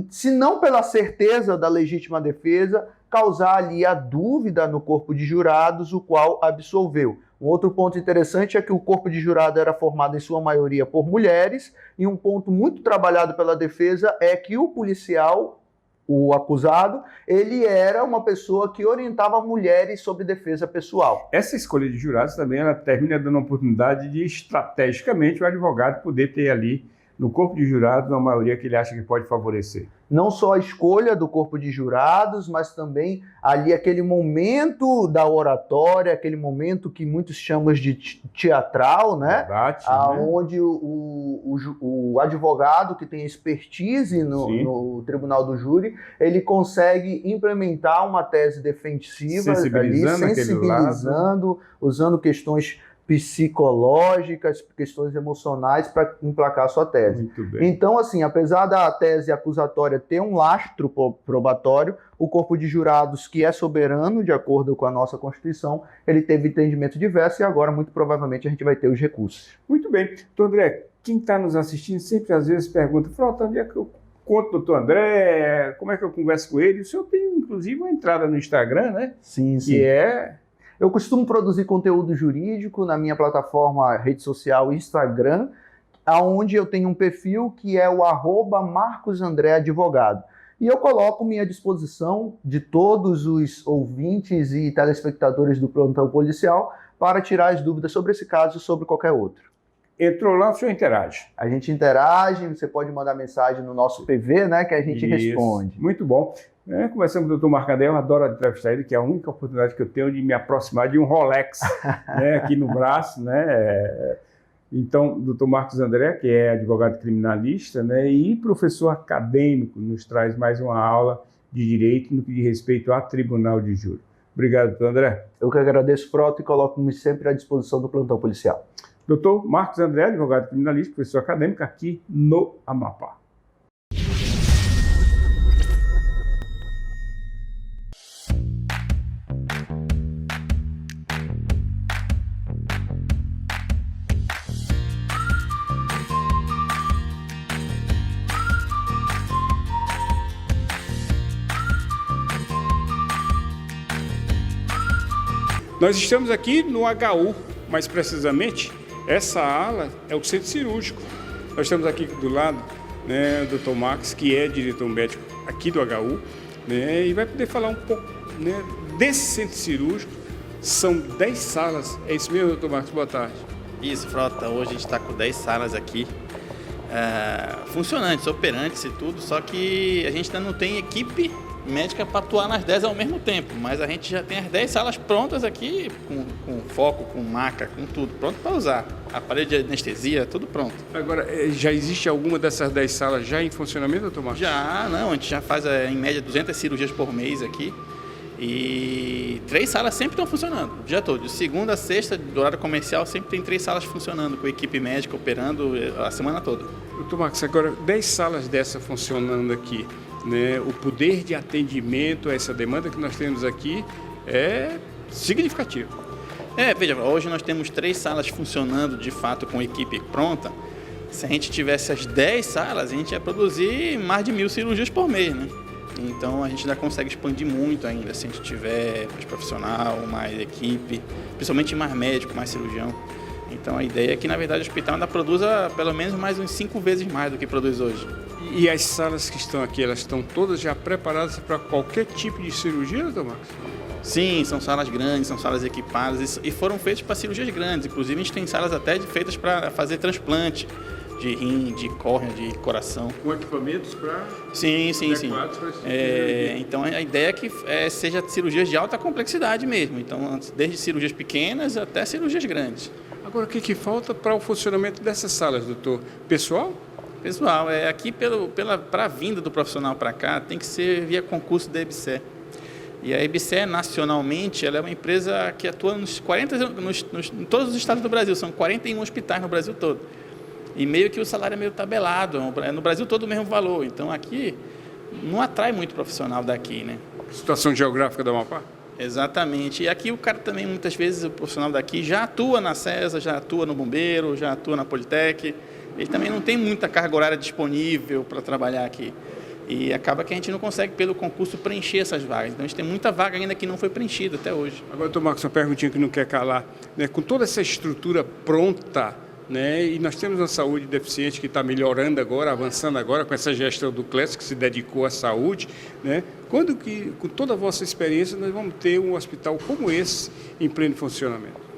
se não pela certeza da legítima defesa, causar ali a dúvida no corpo de jurados, o qual absolveu. Um outro ponto interessante é que o corpo de jurado era formado em sua maioria por mulheres, e um ponto muito trabalhado pela defesa é que o policial, o acusado, ele era uma pessoa que orientava mulheres sobre defesa pessoal. Essa escolha de jurados também ela termina dando a oportunidade de, estrategicamente, o advogado poder ter ali no corpo de jurados uma maioria que ele acha que pode favorecer. Não só a escolha do corpo de jurados, mas também ali aquele momento da oratória, aquele momento que muitos chamam de teatral, né? Debate, onde o advogado que tem expertise no tribunal do júri, ele consegue implementar uma tese defensiva, sensibilizando, usando questões psicológicas, questões emocionais para emplacar sua tese. Muito bem. Então, assim, apesar da tese acusatória ter um lastro probatório, o corpo de jurados, que é soberano, de acordo com a nossa Constituição, ele teve entendimento diverso e agora, muito provavelmente, a gente vai ter os recursos. Muito bem. Doutor André, quem está nos assistindo sempre às vezes pergunta, Frota, onde é que eu conto o doutor André? Como é que eu converso com ele? O senhor tem, inclusive, uma entrada no Instagram, né? Sim. Que é... Eu costumo produzir conteúdo jurídico na minha plataforma rede social Instagram, onde eu tenho um perfil que é o @MarcosAndréAdvogado. E eu coloco minha disposição de todos os ouvintes e telespectadores do Plantão Policial para tirar as dúvidas sobre esse caso e sobre qualquer outro. Entrou lá, o senhor interage. A gente interage, você pode mandar mensagem no nosso PV, né, que a gente responde. Muito bom. Conversando com o doutor Marco André, eu adoro entrevistar ele, que é a única oportunidade que eu tenho de me aproximar de um Rolex aqui no braço, né? Então, doutor Marcos André, que é advogado criminalista, né, e professor acadêmico, nos traz mais uma aula de direito no que diz respeito a tribunal de júri. Obrigado, doutor André. Eu que agradeço, Frota, e coloco-me sempre à disposição do Plantão Policial. Doutor Marcos André, advogado criminalista, professor acadêmico aqui no Amapá. Nós estamos aqui no HU, mais precisamente, essa ala é o centro cirúrgico. Nós estamos aqui do lado, né, do Dr. Max, que é diretor médico aqui do HU, né, e vai poder falar um pouco, né, desse centro cirúrgico. São 10 salas, é isso mesmo, Dr. Max? Boa tarde. Isso, Frota, hoje a gente está com 10 salas aqui, funcionantes, operantes e tudo, só que a gente ainda não tem equipe médica para atuar nas 10 ao mesmo tempo, mas a gente já tem as 10 salas prontas aqui, com foco, com maca, com tudo, pronto para usar. Aparelho de anestesia, tudo pronto. Agora, já existe alguma dessas 10 salas já em funcionamento, doutor Marcos? Já, não, a gente já faz em média 200 cirurgias por mês aqui e 3 salas sempre estão funcionando, o dia todo. De segunda a sexta, do horário comercial, sempre tem 3 salas funcionando, com equipe médica operando a semana toda. Doutor Marcos, agora 10 salas dessa funcionando aqui, né, o poder de atendimento a essa demanda que nós temos aqui é significativo. Veja, hoje nós temos 3 salas funcionando de fato com equipe pronta. Se a gente tivesse as 10 salas, a gente ia produzir mais de 1.000 cirurgias por mês, né? Então a gente ainda consegue expandir muito ainda, se a gente tiver mais profissional, mais equipe, principalmente mais médico, mais cirurgião. Então a ideia é que, na verdade, o hospital ainda produza pelo menos mais uns 5 vezes mais do que produz hoje. E as salas que estão aqui, elas estão todas já preparadas para qualquer tipo de cirurgia, doutor Marcos? Sim, são salas grandes, são salas equipadas e foram feitas para cirurgias grandes. Inclusive, a gente tem salas até feitas para fazer transplante de rim, de córnea, de coração. Com equipamentos para... Sim. Então, a ideia é que seja cirurgias de alta complexidade mesmo. Então, desde cirurgias pequenas até cirurgias grandes. Agora, o que falta para o funcionamento dessas salas, doutor? Pessoal? Pessoal, aqui para a vinda do profissional para cá tem que ser via concurso da EBSER. E a EBSER, nacionalmente, ela é uma empresa que atua em todos os estados do Brasil, são 41 hospitais no Brasil todo. E meio que o salário é meio tabelado, é no Brasil todo o mesmo valor. Então aqui não atrai muito profissional daqui, né? Situação geográfica do Amapá? Exatamente. E aqui o cara também, muitas vezes, o profissional daqui já atua na CESA, já atua no Bombeiro, já atua na Politec. Ele também não tem muita carga horária disponível para trabalhar aqui. E acaba que a gente não consegue, pelo concurso, preencher essas vagas. Então, a gente tem muita vaga ainda que não foi preenchida até hoje. Agora, doutor Marcos, uma perguntinha que não quer calar. Né? Com toda essa estrutura pronta, né? E nós temos uma saúde deficiente que está melhorando agora, avançando agora, com essa gestão do CLES, que se dedicou à saúde, né? Quando que, com toda a vossa experiência, nós vamos ter um hospital como esse em pleno funcionamento?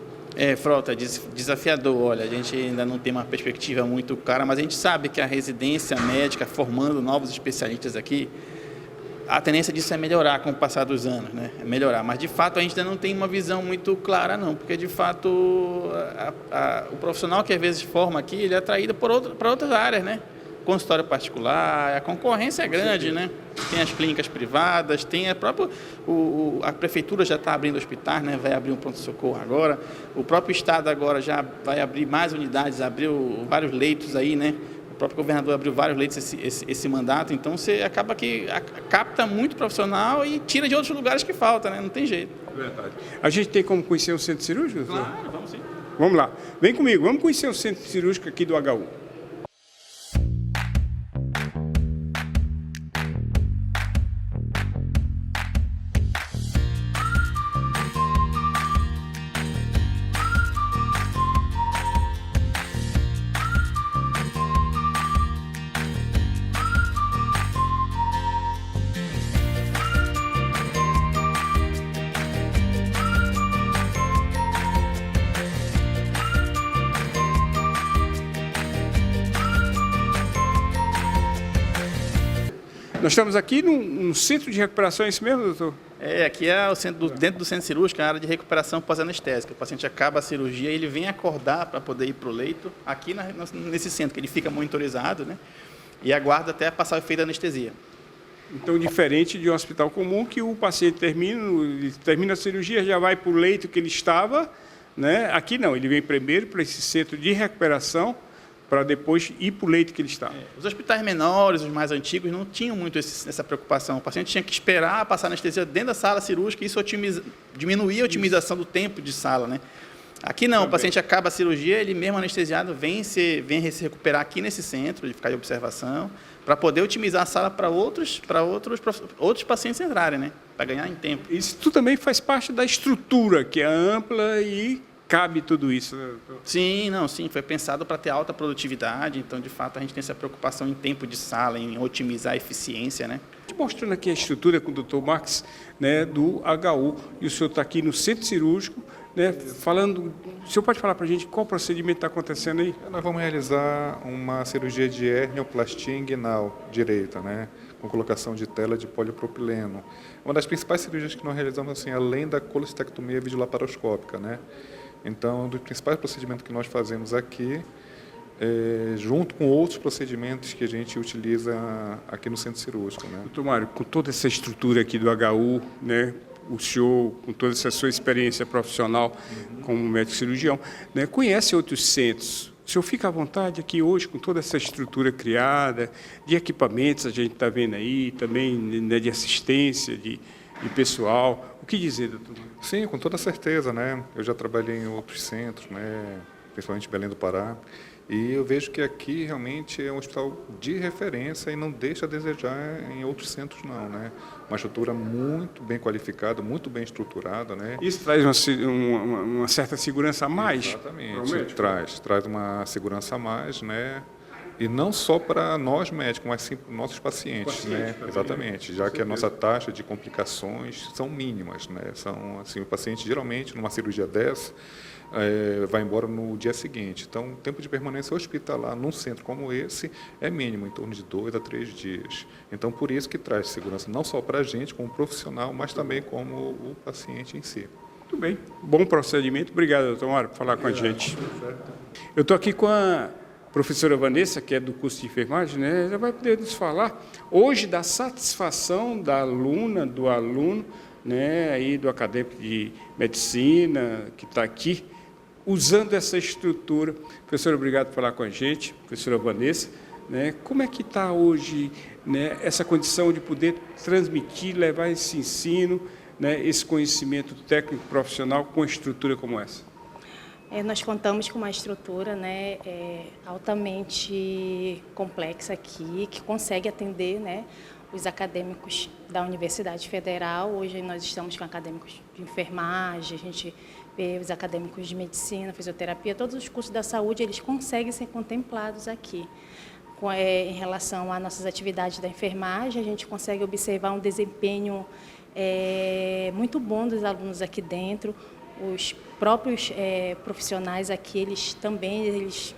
Frota, desafiador. Olha, a gente ainda não tem uma perspectiva muito clara, mas a gente sabe que a residência médica, formando novos especialistas aqui, a tendência disso é melhorar com o passar dos anos, né? É melhorar. Mas, de fato, a gente ainda não tem uma visão muito clara, não, porque, de fato, o profissional que às vezes forma aqui, ele é atraído para outras áreas, né? Consultório particular, a concorrência é grande, né? Tem as clínicas privadas, tem a própria... a prefeitura já está abrindo hospitais, né? Vai abrir um pronto-socorro agora. O próprio estado agora já vai abrir mais unidades, abriu vários leitos aí, né? O próprio governador abriu vários leitos esse mandato. Então, você acaba que capta muito profissional e tira de outros lugares que falta, né? Não tem jeito. Verdade. A gente tem como conhecer o centro cirúrgico? Claro, vamos sim. Vamos lá. Vem comigo, vamos conhecer o centro cirúrgico aqui do HU. Nós estamos aqui num centro de recuperação, é isso mesmo, doutor? Aqui é o centro, dentro do centro cirúrgico, a área de recuperação pós-anestésica. O paciente acaba a cirurgia, ele vem acordar para poder ir para o leito, aqui nesse centro, que ele fica monitorizado, né? E aguarda até passar o efeito da anestesia. Então, diferente de um hospital comum, que o paciente termina a cirurgia, já vai para o leito que ele estava, né? Aqui não, ele vem primeiro para esse centro de recuperação, para depois ir para o leito que ele está. Os hospitais menores, os mais antigos, não tinham muito essa preocupação. O paciente tinha que esperar passar a anestesia dentro da sala cirúrgica e isso diminuía a otimização do tempo de sala, né? Aqui não, o paciente acaba a cirurgia, ele mesmo anestesiado vem se recuperar aqui nesse centro, de ficar de observação, para poder otimizar a sala para outros pacientes entrarem, né? Para ganhar em tempo. Isso tudo também faz parte da estrutura, que é ampla e cabe tudo isso, né? Sim, foi pensado para ter alta produtividade, então, de fato, a gente tem essa preocupação em tempo de sala, em otimizar a eficiência, né? Mostrando aqui a estrutura com o Dr. Marcos, né, do HU, e o senhor está aqui no centro cirúrgico, né, falando... O senhor pode falar para a gente qual procedimento está acontecendo aí? Nós vamos realizar uma cirurgia de hernioplastia inguinal direita, né, com colocação de tela de polipropileno. Uma das principais cirurgias que nós realizamos, assim, além da colestectomia videolaparoscópica, né? Então, um dos principais procedimentos que nós fazemos aqui, junto com outros procedimentos que a gente utiliza aqui no centro cirúrgico, né? Doutor Mário, com toda essa estrutura aqui do HU, né, o senhor, com toda essa sua experiência profissional como médico cirurgião, né, conhece outros centros. O senhor fica à vontade aqui hoje, com toda essa estrutura criada, de equipamentos, a gente está vendo aí, também, né, de assistência, de pessoal. O que dizer, doutor? Sim, com toda certeza, né? Eu já trabalhei em outros centros, né, principalmente em Belém do Pará, e eu vejo que aqui realmente é um hospital de referência e não deixa a desejar em outros centros, não, né? Uma estrutura muito bem qualificada, muito bem estruturada, né? Isso traz uma certa segurança a mais? Exatamente, traz uma segurança a mais, né? E não só para nós médicos, mas sim para os nossos pacientes, né? Exatamente, já que a nossa taxa de complicações são mínimas, né? São, assim, o paciente geralmente, numa cirurgia dessa, vai embora no dia seguinte. Então, o tempo de permanência hospitalar num centro como esse é mínimo, em torno de 2 a 3 dias. Então, por isso que traz segurança não só para a gente, como profissional, mas também como o paciente em si. Muito bem, bom procedimento. Obrigado, doutor Mário, por falar com a gente. Eu estou aqui com a professora Vanessa, que é do curso de enfermagem, né? Ela vai poder nos falar hoje da satisfação da aluna, do aluno, né, aí do acadêmico de medicina, que está aqui, usando essa estrutura. Professora, obrigado por falar com a gente, professora Vanessa, né? Como é que está hoje, né, essa condição de poder transmitir, levar esse ensino, né, esse conhecimento técnico profissional com estrutura como essa? Nós contamos com uma estrutura, né, altamente complexa aqui, que consegue atender, né, os acadêmicos da Universidade Federal. Hoje nós estamos com acadêmicos de enfermagem, a gente vê os acadêmicos de medicina, fisioterapia, todos os cursos da saúde, eles conseguem ser contemplados aqui. Em relação às nossas atividades da enfermagem, a gente consegue observar um desempenho muito bom dos alunos aqui dentro. Os próprios profissionais aqui,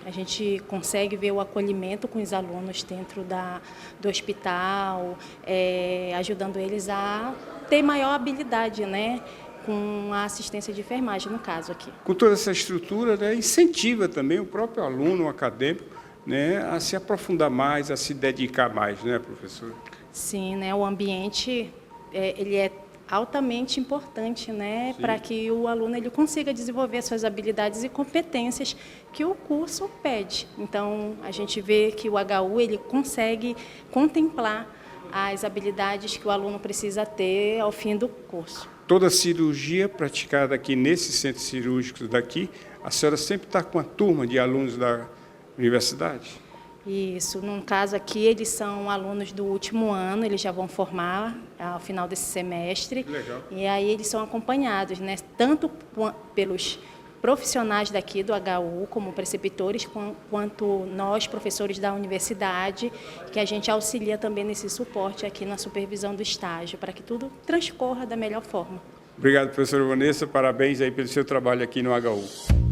a gente consegue ver o acolhimento com os alunos dentro do hospital, ajudando eles a ter maior habilidade, né, com a assistência de enfermagem, no caso aqui. Com toda essa estrutura, né, incentiva também o próprio aluno, o acadêmico, né, a se aprofundar mais, a se dedicar mais, né, professora? Sim, né, o ambiente ele é altamente importante, né, para que o aluno ele consiga desenvolver suas habilidades e competências que o curso pede. Então, a gente vê que o HU ele consegue contemplar as habilidades que o aluno precisa ter ao fim do curso. Toda cirurgia praticada aqui nesses centros cirúrgicos daqui, a senhora sempre está com a turma de alunos da universidade? Isso, no caso aqui, eles são alunos do último ano, eles já vão formar ao final desse semestre. Legal. E aí eles são acompanhados, né, tanto pelos profissionais daqui do HU, como preceptores, quanto nós, professores da universidade, que a gente auxilia também nesse suporte aqui na supervisão do estágio, para que tudo transcorra da melhor forma. Obrigado, professora Vanessa, parabéns aí pelo seu trabalho aqui no HU.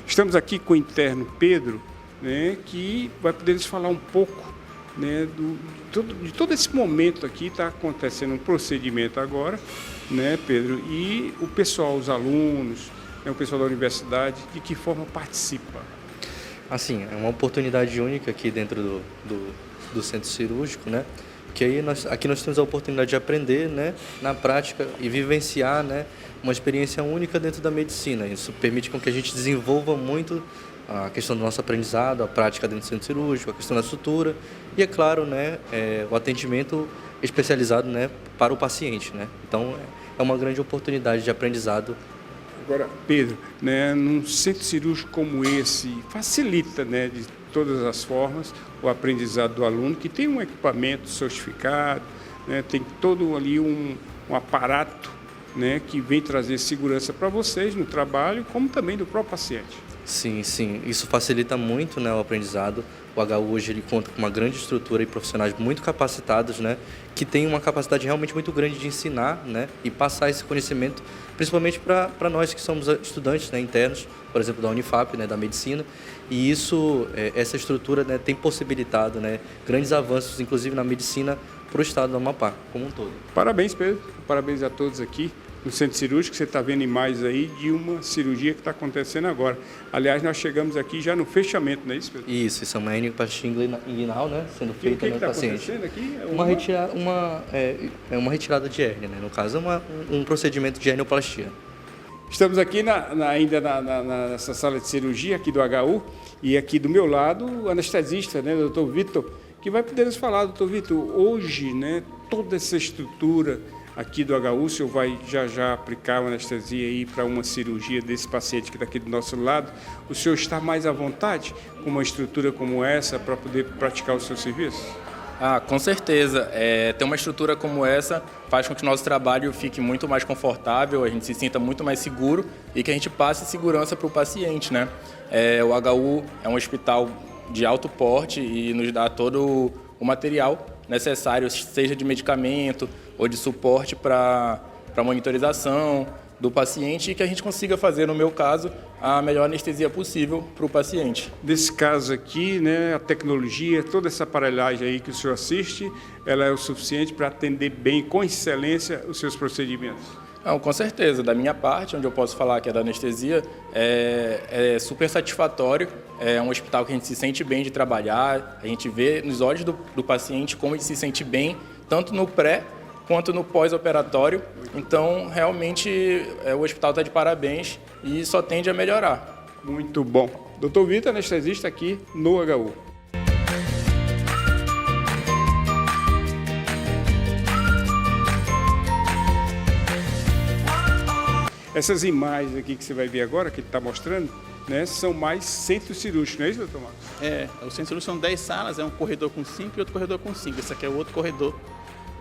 Estamos aqui com o interno Pedro, né, que vai poder nos falar um pouco, né, de todo esse momento aqui. Está acontecendo um procedimento agora, né, Pedro, e o pessoal, os alunos, né, o pessoal da universidade, de que forma participa? Assim, é uma oportunidade única aqui dentro do centro cirúrgico, né? Que aí aqui nós temos a oportunidade de aprender, né, na prática e vivenciar, né, uma experiência única dentro da medicina. Isso permite com que a gente desenvolva muito a questão do nosso aprendizado, a prática dentro do centro cirúrgico, a questão da sutura e, é claro, né, o atendimento especializado, né, para o paciente, né? Então, é uma grande oportunidade de aprendizado. Agora, Pedro, né, num centro cirúrgico como esse, facilita, né, de todas as formas o aprendizado do aluno, que tem um equipamento certificado, né, tem todo ali um aparato, né, que vem trazer segurança para vocês no trabalho, como também do próprio paciente. Sim, sim. Isso facilita muito, né, o aprendizado. O HU hoje ele conta com uma grande estrutura e profissionais muito capacitados, né, que têm uma capacidade realmente muito grande de ensinar, né, e passar esse conhecimento, principalmente para nós que somos estudantes, né, internos, por exemplo, da Unifap, né, da medicina. E isso, essa estrutura, né, tem possibilitado, né, grandes avanços, inclusive na medicina, para o estado do Amapá como um todo. Parabéns, Pedro. Parabéns a todos aqui no centro cirúrgico. Você está vendo imagens aí de uma cirurgia que está acontecendo agora. Aliás, nós chegamos aqui já no fechamento, não é isso, Pedro? Isso é uma hernioplastia inguinal, né, sendo feita no paciente. O que está acontecendo aqui? Uma retirada de hérnia, né, no caso, um procedimento de hernioplastia. Estamos aqui ainda nessa sala de cirurgia aqui do HU, e aqui do meu lado o anestesista, né, doutor Vitor, que vai poder nos falar. Doutor Vitor, hoje, né, toda essa estrutura aqui do HU, o senhor vai já aplicar uma anestesia aí para uma cirurgia desse paciente que está aqui do nosso lado. O senhor está mais à vontade com uma estrutura como essa para poder praticar o seu serviço? Com certeza. Ter uma estrutura como essa faz com que o nosso trabalho fique muito mais confortável, a gente se sinta muito mais seguro e que a gente passe segurança para o paciente, né? O HU é um hospital de alto porte e nos dá todo o material necessário, seja de medicamento ou de suporte para monitorização do paciente, e que a gente consiga fazer, no meu caso, a melhor anestesia possível para o paciente. Nesse caso aqui, né, a tecnologia, toda essa aparelhagem aí que o senhor assiste, ela é o suficiente para atender bem, com excelência, os seus procedimentos? Não, com certeza. Da minha parte, onde eu posso falar que é da anestesia, é super satisfatório. É um hospital que a gente se sente bem de trabalhar, a gente vê nos olhos do paciente como ele se sente bem, tanto no pré quanto no pós-operatório. Então, realmente, o hospital está de parabéns e só tende a melhorar. Muito bom. Dr. Vitor, anestesista aqui no HU. Essas imagens aqui que você vai ver agora, que ele está mostrando, né, são mais centros cirúrgicos, não é isso, doutor Marcos? O centro cirúrgico são 10 salas, é um corredor com 5 e outro corredor com 5. Esse aqui é o outro corredor,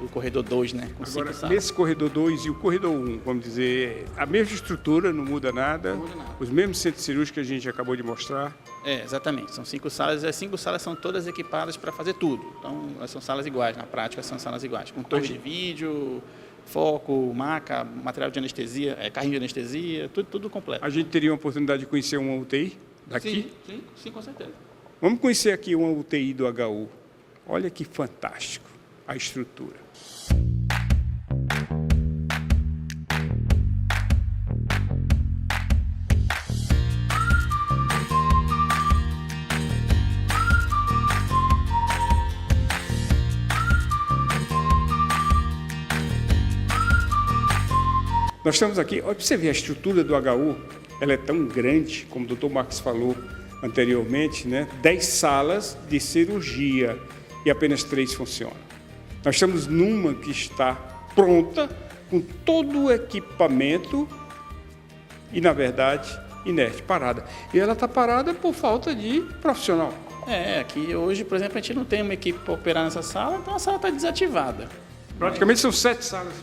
o corredor 2, né, com 5 salas. Nesse corredor 2 e o corredor 1, vamos dizer, a mesma estrutura, não muda nada, os mesmos centros cirúrgicos que a gente acabou de mostrar. Exatamente, são 5 salas, e as 5 salas são todas equipadas para fazer tudo. Então, são salas iguais, na prática são salas iguais, com torre de vídeo, foco, maca, material de anestesia, carrinho de anestesia, tudo completo. A gente teria uma oportunidade de conhecer uma UTI daqui? Sim, com certeza. Vamos conhecer aqui uma UTI do HU. Olha que fantástico a estrutura. Nós estamos aqui, olha para você ver a estrutura do HU, ela é tão grande, como o Dr. Marcos falou anteriormente, né? 10 salas de cirurgia e apenas 3 funcionam. Nós estamos numa que está pronta, com todo o equipamento e, na verdade, inerte, parada. E ela está parada por falta de profissional. Aqui hoje, por exemplo, a gente não tem uma equipe para operar nessa sala, então a sala está desativada. Praticamente são 7 salas.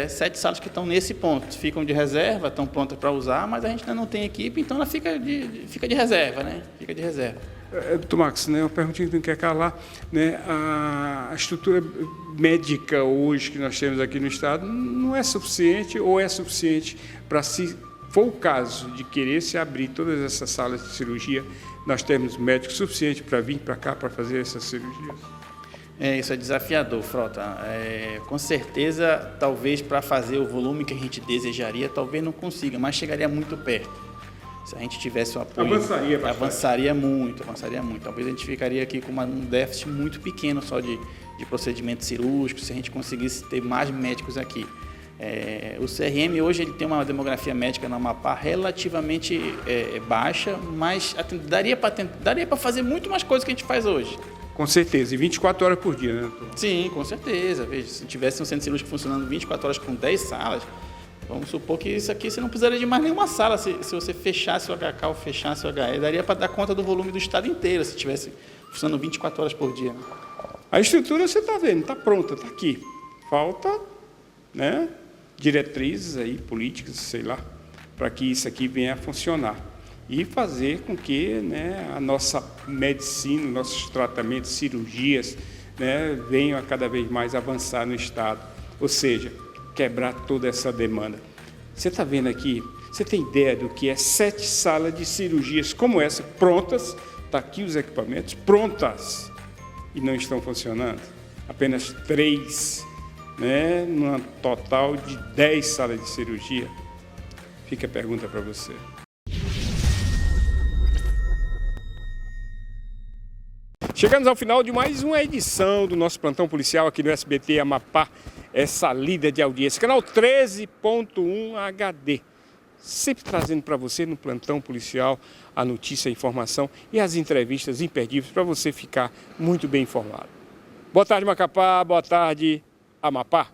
7 salas que estão nesse ponto, ficam de reserva, estão prontas para usar, mas a gente ainda não tem equipe, então ela fica de reserva, né? Fica de reserva. Doutor Max, né, uma perguntinha que não quer calar, né, a estrutura médica hoje que nós temos aqui no estado não é suficiente ou é suficiente para, se for o caso de querer se abrir todas essas salas de cirurgia, nós temos médicos suficientes para vir para cá para fazer essas cirurgias? Isso é desafiador, Frota. Com certeza, talvez para fazer o volume que a gente desejaria, talvez não consiga, mas chegaria muito perto. Se a gente tivesse o apoio, avançaria muito. Talvez a gente ficaria aqui com um déficit muito pequeno só de procedimentos cirúrgicos, se a gente conseguisse ter mais médicos aqui. O CRM hoje ele tem uma demografia médica no Amapá relativamente baixa, mas daria para fazer muito mais coisas que a gente faz hoje. Com certeza, e 24 horas por dia, né, doutor? Sim, com certeza. Veja, se tivesse um centro cirúrgico funcionando 24 horas com 10 salas, vamos supor que isso aqui você não precisaria de mais nenhuma sala. Se você fechasse o HK ou fechasse o HE, daria para dar conta do volume do estado inteiro, se tivesse funcionando 24 horas por dia. A estrutura você está vendo, está pronta, está aqui. Falta, né, diretrizes aí, políticas, sei lá, para que isso aqui venha a funcionar. E fazer com que, né, a nossa medicina, nossos tratamentos, cirurgias, né, venham a cada vez mais avançar no estado. Ou seja, quebrar toda essa demanda. Você está vendo aqui, você tem ideia do que é 7 salas de cirurgias como essa, prontas, está aqui os equipamentos, prontas, e não estão funcionando? Apenas 3, né, num total de 10 salas de cirurgia? Fica a pergunta para você. Chegamos ao final de mais uma edição do nosso Plantão Policial aqui no SBT Amapá, essa líder de audiência, canal 13.1 HD. Sempre trazendo para você no Plantão Policial a notícia, a informação e as entrevistas imperdíveis para você ficar muito bem informado. Boa tarde, Macapá. Boa tarde, Amapá.